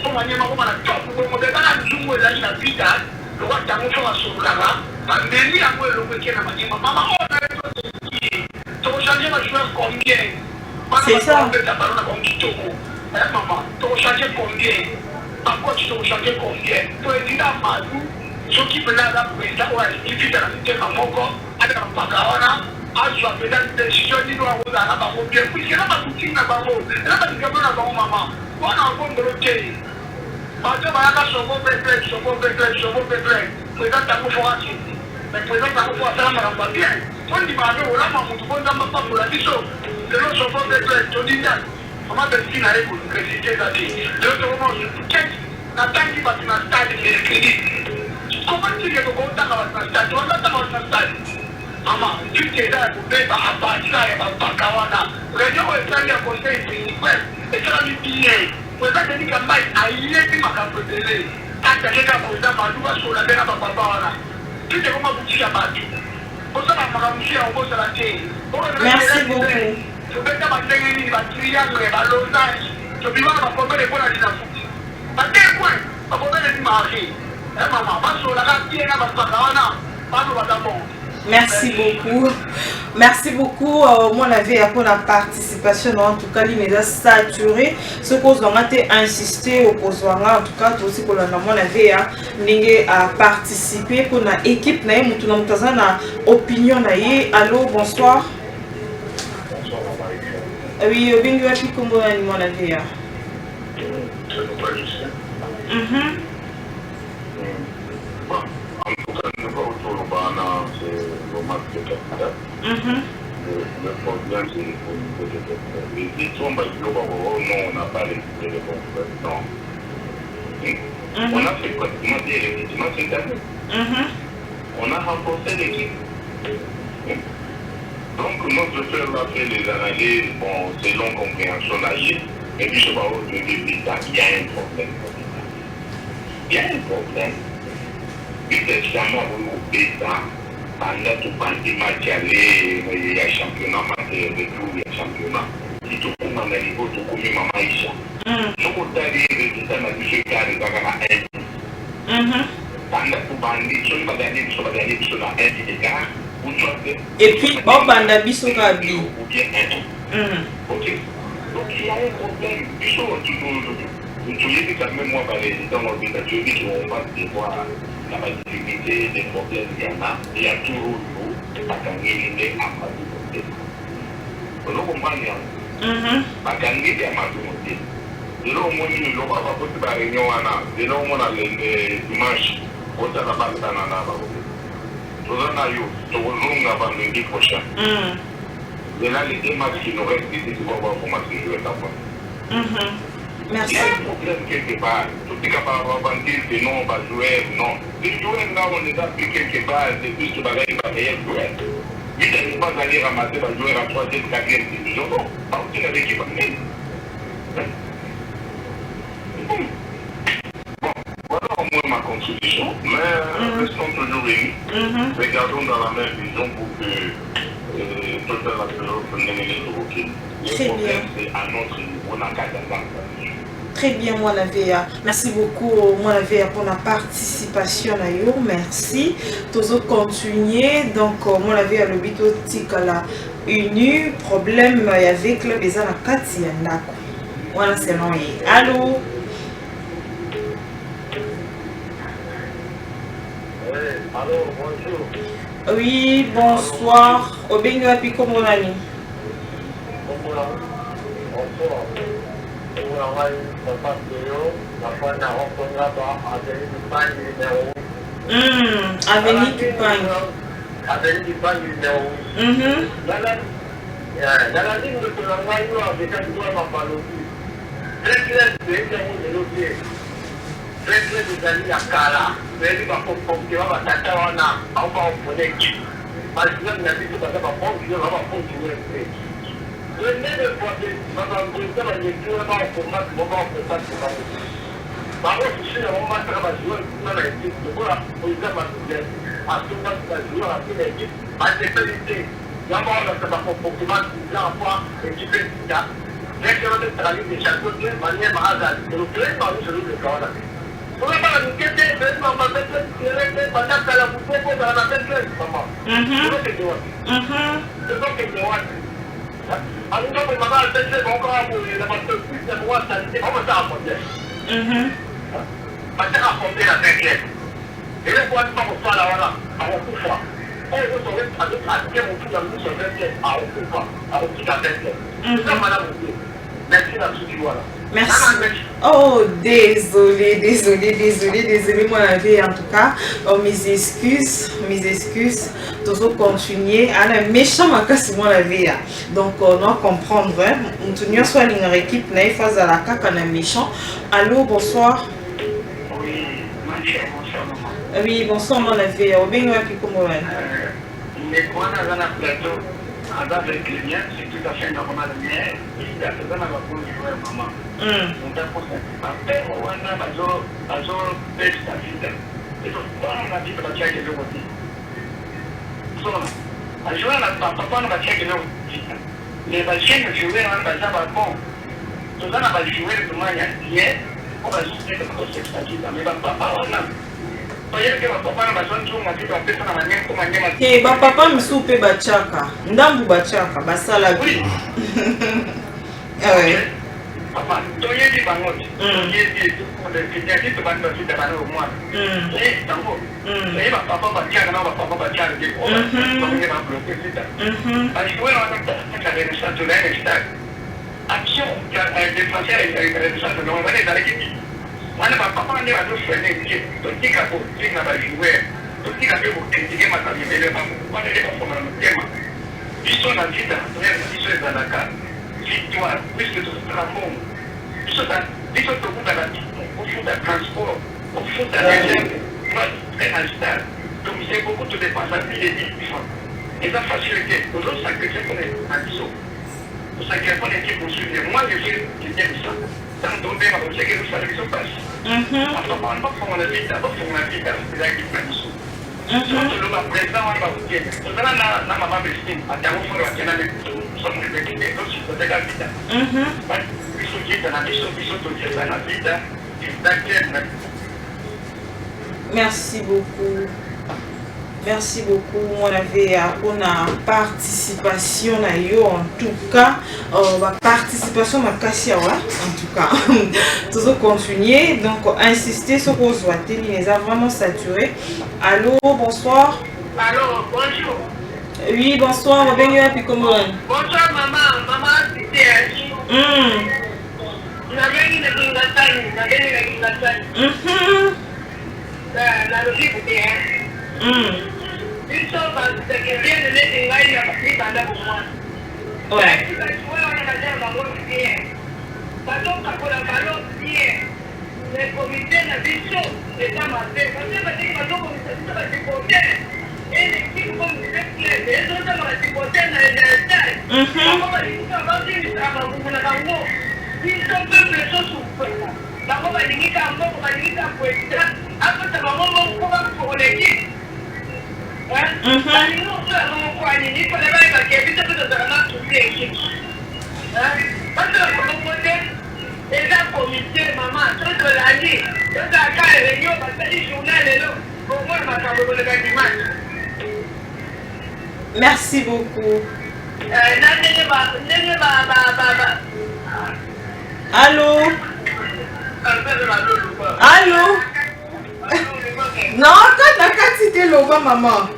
pour manier ma comment on top pour me dans la journée là il a vita le roi t'as montré à sur là bah mais à moi le week-end à manier maman on a to changer ma joueur combien c'est ça la balle comme tu te maman to changer combien par quoi tu te changer combien président Madou ce qui peut là président ou il fit dans la tête à mon corps à la pakawana à jouer dans des décisions ni doit on a pas combien puis c'est là pas tout na ba mo là pas que na ba maman on a bon bloqué. Parce que voilà son bon peuple. Président Tamou Forati. Mais président Tamou Forati ça m'a bien. On dit bah on a mon tout bon dans pas pour la biso. C'est le son bon peuple to dit là. On m'a dit na pour préciser ça dit. Le moment quest na tangi ba na stade de crédit. Comment tu es au dans la stade? On a dans la stade. Maman, tu t'es là pour débat à partir et pas kawana. Réunion est très bien conseil principal. Et ça lui bien. Pour ça que dit que mai aïe puis ma capotele. Quand tu es comme ça Malou sur la bena papa wana. Tu te comment vous dire battu. Pour ça ma monsieur on bosse la terre. Merci beaucoup. Je vais pas tenir ni ba triangle ba lozage. Je vais pas comprendre les bonnes à foot. Pas des points. Pas comprendre les marché. Maman, pas sur la terre na ba wana. Pas nous va bon. Merci beaucoup. Merci beaucoup. Moi, on avait pour la participation. En tout cas, il est saturé. Ce qu'on a insisté au en tout cas, aussi pour la on avait participé pour la équipe. Na opinion. Allô, bonsoir. Oui, bien sûr, comment on avait. En tout cas, nous avons autour de le match de Canada. Le problème, c'est au niveau de Canada. Les études, non, on n'a pas les téléphones. Non. On a fait pratiquement des recrutements cette année. On a renforcé l'équipe. Donc, notre frère a fait les analyses, bon, selon compréhension naïve, mais puis je vais vous dire, il y a un problème. Il y a un problème. Exactement, vous ça pendant tout le match il y a championnat, il y a championnat. Si tout le monde a niveau, tout le monde a Maïcha. Je vous dis que les résultats n'ont plus de cas de Gagana 1. Pendant tout le monde, si on va gagner, si on va gagner, si on a 1 de gars, vous choisissez. Et puis, on va gagner, si on va gagner. Ou bien 1. Ok. Donc il y a un problème. Vous voyez que quand même, moi, par les résidents, on va devoir la difficulté, des problèmes, il y en a. Il y a toujours nous, à gagner les Amadou. Vous comprenez? À gagner les Amadou. De là, on va pas faire réunion. De là, on a le dimanche. On va pas faire ça. Nous allons avant le lundi prochain. Et là, les deux matchs qui nous restent, c'est qu'on va voir comment se jouer d'abord. Merci. Il y a un problème quelque part. Tout est capable de dire que non, on va jouer, non. Les joueurs là, on les a pris quelque part, c'est plus que Bagaï va meilleur joueur. Il ne pas aller ramasser un joueur à 3e, 4e division. Non, pas aussi avec qui va venir. Bon, voilà au moins ma contribution, mais restons toujours unis. Regardons dans la même vision pour que toute la période ne les provoque. Le problème, c'est à notre niveau, on a 4 ans. Très bien, moi la VA. Merci beaucoup, moi la VA, pour la participation. Merci. Tous continuer. Donc, moi la VA, le but à la uni. Problème avec le besoin à Katia. Voilà, c'est long. Allô? Allô, bonjour. Oui, bonsoir. Obenga Wapi Kombolani. Bonsoir. Avenue Dupagne. Avenue Dupagne numéro 1. Dans la ligne de Tolangayo avec un doigt ma balogie. Très clair de l'autre. Très clair de Dali Akala. Mais il va comprendre que Tata Wana a pas opposé. Parce que n'a dit que ça va continuer, va continuer. Le nez de porter, va briser la lecture dans le format de moment pour ça. Par contre, si on va travailler dans l'équipe, de voir pour les amateurs, à ce moment de jouer à l'équipe, à des qualités. D'abord, on va pour pouvoir avoir l'équipe de ça. Dès que l'on travaille de chaque côté, manière hasard, le plein par celui de Corona. Pour la part de quelqu'un, on va mettre le pendant que la bouffée pour la tête de maman. C'est donc que je vois. Alors, on va faire le encore à vous, la maman plus de moi, ça ne va pas apporter. Parce qu'à apporter la tête claire. Et le point de vue, ça, là, à mon coup, on va faire mon coup dans le secret, à mon coup, à mon coup, à mon coup, madame. Merci, la suite, voilà. Merci. Oh, désolé, moi la vie en tout cas. Oh, mes excuses. Nous allons continuer. À la méchant macasse moi la vie. Donc, on doit comprendre. On tenir soit une équipe, na phase à la caca na méchant. Allô, bonsoir. Oui, ma chère, bonsoir, maman. Oui, bonsoir, moi la vie. Au bien, puis comment mais quand on a un plateau, avec les liens, c'est tout à fait normal. Mais il y a besoin d'avoir un joueur, maman. On a posé après, on a baissé la vie. Et donc, on a dit que la tchèque est le côté. Un joueur, papa, on va tchèque le côté. Mais la chaîne de jouer, on va savoir bon. Tout ça, on va jouer de manière hier, on va jouer de côté, mais papa, on a. Ba papa msupe bachaka ndambu bachaka basala oui. Ah ouais. Papa, toye di bangot. Toye di tout le qui te bande de la au moins. Et tango. Et papa bachaka na papa bachaka di. On va bloquer ça. Parce que on a la renaissance de l'État. Action des Français et des Français on va les arrêter. Wana papa ndio adofanya hivi tutika kutinga bajiwe tutika kwa kutinga matatizo ya mambo wana ile kwa mtema hizo na vita hizo za naka victoire puisque tout ça monde hizo tukuta na kufuta transport kufuta nje moi très instant donc c'est beaucoup de dépenses et et ça facilité aujourd'hui ça que c'est qu'on est à dessous pour ça qu'il faut l'équipe pour suivre moi je fais ça. Tanto bem, eu cheguei no serviço passe. A tomar uma forma de vida, uma forma de vida, da equipe para isso. Só numa pressão aí para o quê? Toda na mamãe vestim, até o foro aqui na minha, só me daqui dentro, se você quer vida. Mas isso dita na isso tudo que na vida, daqui. Merci beaucoup, mon avait on a participation na yo en tout cas, participation ma kassia en tout cas. Toujours continuer donc insister sur vos voix, il les a vraiment saturé. Allô, bonsoir. Allô, bonjour. Oui, bonsoir, on vient puis comment? Bonsoir maman c'était la logique ils sont dans ce qui vient de l'être là, il y a pris pendant pour moi. Ouais. Tu vas jouer, on va dire ballon bien. Ballon, pour le ballon bien. Les comités de vision, c'est ça ma tête. Parce que les ballons, ça va supporter. Et l'équipe, comme vous êtes clair, les autres, ça va supporter dans les détails. On va dire que ça va dire que ça va vous la gango. Ils sont peu de choses sur le la on va dire que ça va dire que ça va être. Après, ça va vraiment pour l'équipe. Merci beaucoup. Allô? Allô? Non, quand la carte c'était l'oba, maman.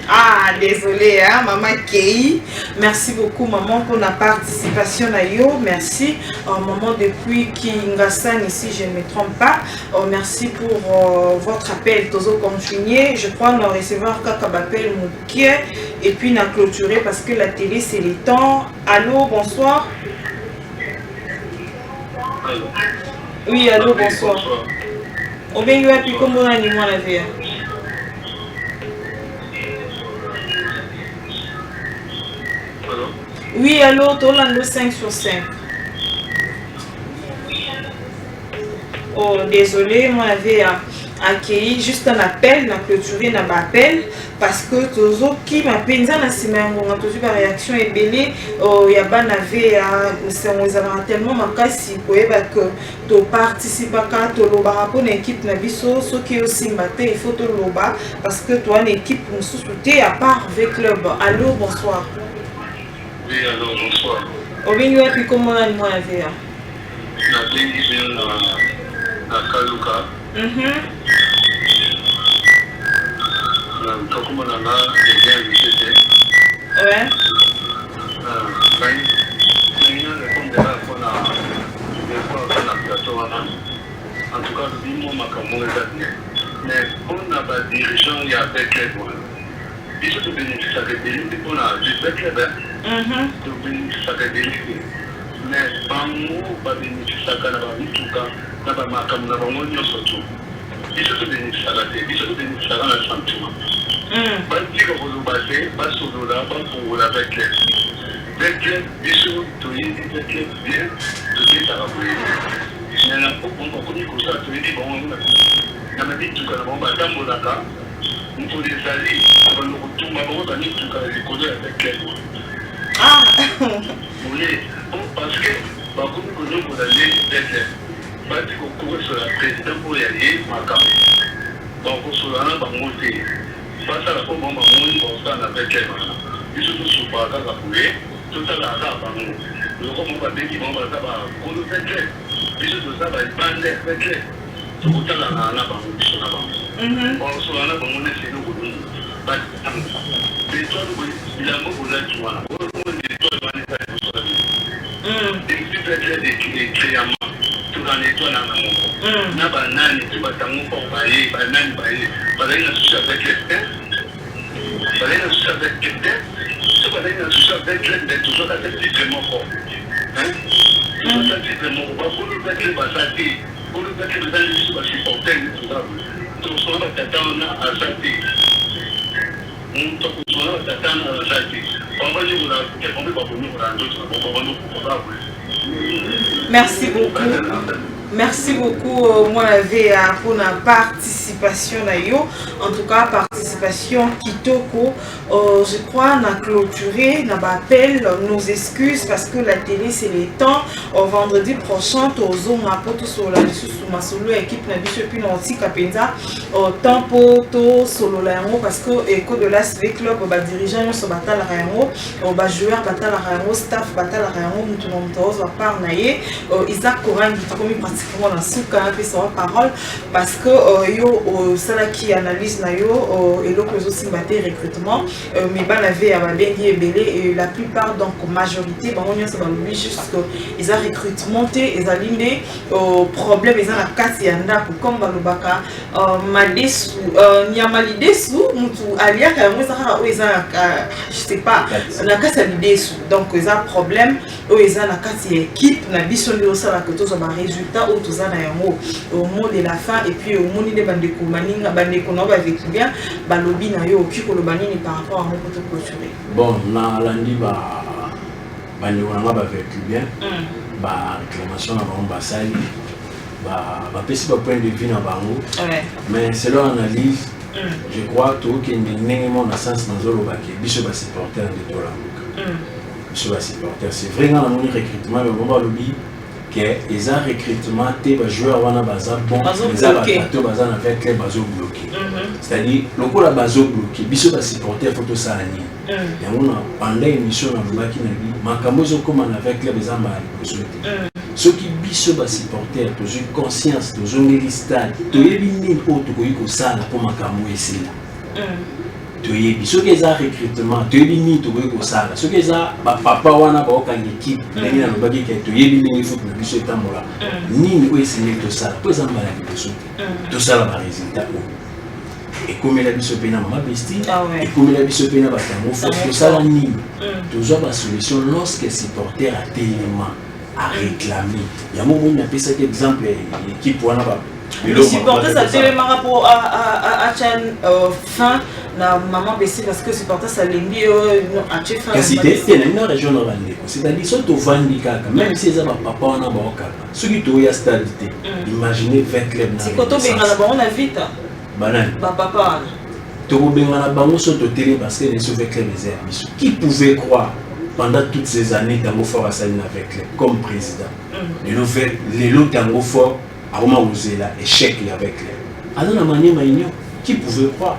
Ah, désolé, hein, maman Kei. Merci beaucoup, maman, pour la participation à yo. Merci, maman, depuis Kingassan, ici, je ne me trompe pas. Merci pour votre appel. Tozo continuer. Je crois nous recevoir quelques appels Moukier. Et puis, nous clôturer parce que la télé, c'est les temps. Allô, bonsoir. Allô. Oui, allô, bonsoir. Au bien, il y a plus comment on a dit moi la vie. Oui, allô, Tolando 5 sur 5. Oh, désolé, moi j'avais accueilli juste un appel, n'a clôturé un appel parce que Tozo qui m'appelle, n'a toujours pas réaction et belé, il y a pas n'avait tellement makasi que tu participes à tu loba pour une équipe nabiso, ce qui est aussi maté, il faut te loba parce que toi une équipe pour soutenir à part avec club. Allô, bonsoir. Oui, alors bonsoir. Au bien, puis comment on a dit moi la vie? La vie à Kaluka. Comme on a déjà invité. Ouais. En tout cas, mais on n'a pas de dirigeant, il y a avec les moyens. Il faut bénéficier des délits pour la vie avec les moyens. De bénéficier des délits. Mais pas nous, pas bénéficier de la vie, tout cas, n'a pas ma comme n'a pas mon nom surtout. Il faut bénéficier de la vie, il faut bénéficier de la sentiment. Pas de dire que vous passez, pas sur le là, pas pour avec les. Avec les, il faut tout y dire, avec les bien, de dire à la vie. Mais là, on connaît que ça, tu dis, bon, on a dit tout cas, on va dans mon accord. Il faut les allier, on va nous retourner, on va dire tout cas, les connaît avec les. Ah! Parce que, comme nous connaissons pour aller d'être, pas dire qu'on court sur la présidente pour y aller, ma cam. Donc, on se rend à monter. Pas ça, la pompe, on va monter, on s'en avec elle. Ils sont tous sur le bas, tout ça, là, à nous. Nous, comme on va dire, on va savoir, on nous fait clair. Ils sont tous ça, va être bandé avec elle. Tout ça, là, là, on se rend. On se rend à monter, c'est nous, nous. Mais toi, il y a beaucoup de gens. Merci beaucoup. Merci beaucoup, moi, pour la participation. En tout cas, participation Kitoko. Je crois qu'on a clôturé, on a appelé nos excuses parce que la télé, c'est les temps. Vendredi prochain, aux hommes à Poto sur la solo équipe Nabicho puis Nanti Kapenza. Temps Poto solo la parce que éco de la CV Club, dirigeant sur Batal Rayango, joueur Batal Rayango, staff Batal Rayango, nous tous va par naïe. Isaac Coran qui a commis pratiquement dans ce cas fait sa parole parce que yo cela qui analyse na yo et l'autre aussi batté recrutement mais ben avait à bengi et la plupart donc majorité ben on y a ça lui juste que ils a recrutement ils a liné problème ils a la carte yanda pour comme balobaka madesu nyamalidesu mutu alia ka moi ça ils a je sais pas la carte lidesu donc ils a problème ils a la carte équipe na biso ndio ça la que tous ont résultat ou tous au mot de la fin et puis au mot des bandeko maninga bandeko na ba vécu bien ba lobby na yo ki ko lobanini par rapport à mon côté clôturé. Bon na landi ba bandeko na ba vécu bien ba réclamation na ba sali bapesi ba point de vue na bango mais selon analyse je crois que ndenge mon sens nazoloba ke biso ba supporter de tolamuka biso ba supporter c'est vrai nga na moni recrutement mais bon balobi que les recrutement te ba joueur wana baza bon les bato baza na avec les bazo bloqué c'est-à-dire lokola bazo bloqué biso ba supporter photo ça ani et on a pendant émission na lobaki na bi makambo zo comme avec les baza ba liposote ceux qui biso ba supporter toujours conscience toujours ngeli stade to yebi nini o to ko sala pour makambo esila toyebi soki eza recrutement toyebi nini tokoki kosala soki eza bapapa wana baokanga équipe ndenge nalobaki ke toyebi ndenge foot na biso etambola nini oyo esengeli tosala po eza mbala liboso te tosala baresultat oyo ekomela biso mpe na mama besti ekomela biso mpe na batango fo tosala nini tozwa basolution lorsque supporter atelema aréclame yango moni napesaki exemple équipe wana le supporter ça tellement rapport à fin na maman Bessie parce que supporter ça l'envie à fin c'est une région normale c'est-à-dire surtout Vandika même si les papa on a ba okaka celui to ya stabilité imaginez 20 clubs na si koto benga na bango na vite banane ba papa to benga na bango surtout télé parce que les sauver club les biso qui pouvait croire pendant toutes ces années Tango Fort a salué avec club comme président les lots Tango Fort a osé là échec avec lui. Alors la manière maïnio qui pouvait croire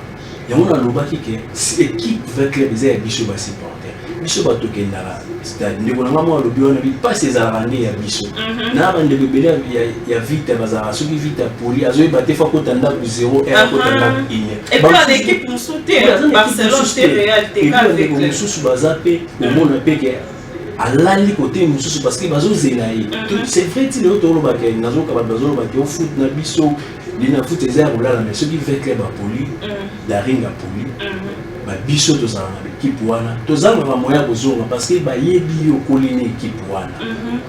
il y a un lobaki que l'équipe avec les biso ba supporter biso ba tokenda c'est-à-dire ndeko na mama lobi on habite pas ces arandais ya biso na bande bebele ya vite bazara soki vite poli azoy baté fa ko tanda 0 et ko tanda 1 et puis l'équipe nous soutient Barcelone c'est Real TK avec les sous bazapé au monde peke alali côté mususu parce que bazo zelayi c'est vrai ti le tolo ba ke nazo ka bazo ba ke au foot na biso dina foot ezaya kolala mais ceux qui fait club à poli la ring à poli ba biso to za na équipe wana to za na moya bozonga parce que ba yebi o kolini équipe wana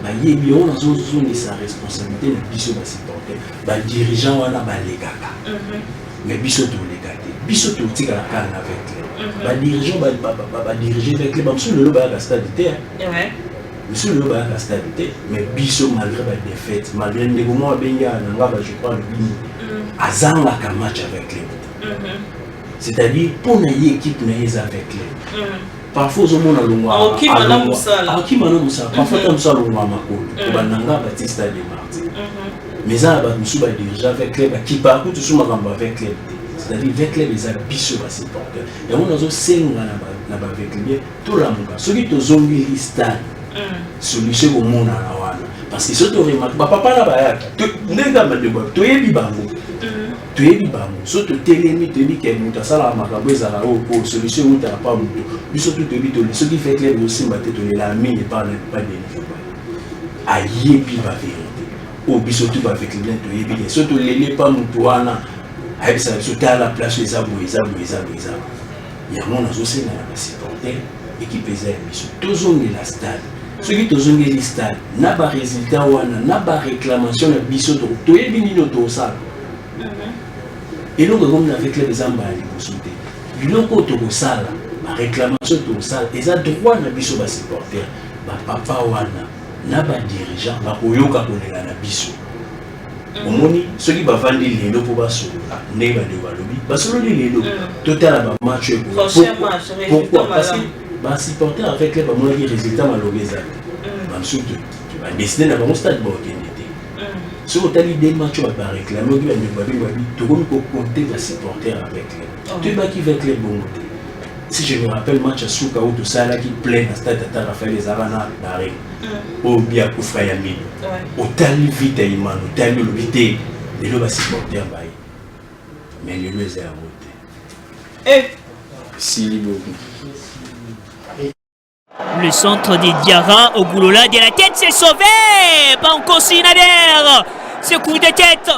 ba yebi on azo zoni sa responsabilité na biso ba supporter ba dirigeant wana ba lekaka mais biso to lekate biso to tika la kana avec ba dirigeant ba diriger avec les bamsou le ba la stabilité monsieur le ba la stabilité mais biso malgré la défaite malgré les moments benga na ngaba je crois le bini azanga ka match avec les c'est-à-dire pour une équipe na les avec les parfois au monde longwa qui mana musala parfois comme ça longwa makolo ko bananga Batista de Martin mais ça ba musu ba diriger avec les qui par contre tout makambo avec les c'est-à-dire avec les biso ba supporter et on azo senga na ba avec les tout la muka soki to zongi listade solution au monde na wana parce que surtout remarque papa na ba yaka ndenga madebo to yebi bango to yebi bango surtout telemi te bi ke muta sala makambo ezala o solution muta pas muto biso tout yebi to ce qui fait clair aussi mbaté to la mine pas de niveau a yebi ba vérité o biso tout ba avec les to yebi surtout les pas muto wana avec ça surtout à la place les abou il y a mon azo na ba supporter équipe ezali biso tozongi la stade ceux qui tozongi la stade na ba résultat wana na ba réclamation na biso to yebi nino to ça et donc comme avec les ambali consulter biloko to sala ba réclamation to sala eza droit na biso ba supporter ba papa wana na ba dirigeant ba koyoka kolela na biso omoni soki bavandi lelo po basolola ndenge bandeko balobi basololi lelo totala bamatch pourquoi parce que basupporter avec les bamonaki résultat malobi ezali bamsutu badesine na bango stade baokende te soki otali de match baréclame oki bandeko babengi babi tokomi kokonte basupporter avec les toyebaki avec les bongo te si je me rappelle match à Souka où tout ça là qui plein à stade à Raphaël les Arana d'arrêt au bien coup frère Yamil au tali vite Iman au tali le vite les lois supporter bail mais les lois est à voter et si le centre des Diarra au Goulola de la tête c'est sauvé par un Sinader ce coup de tête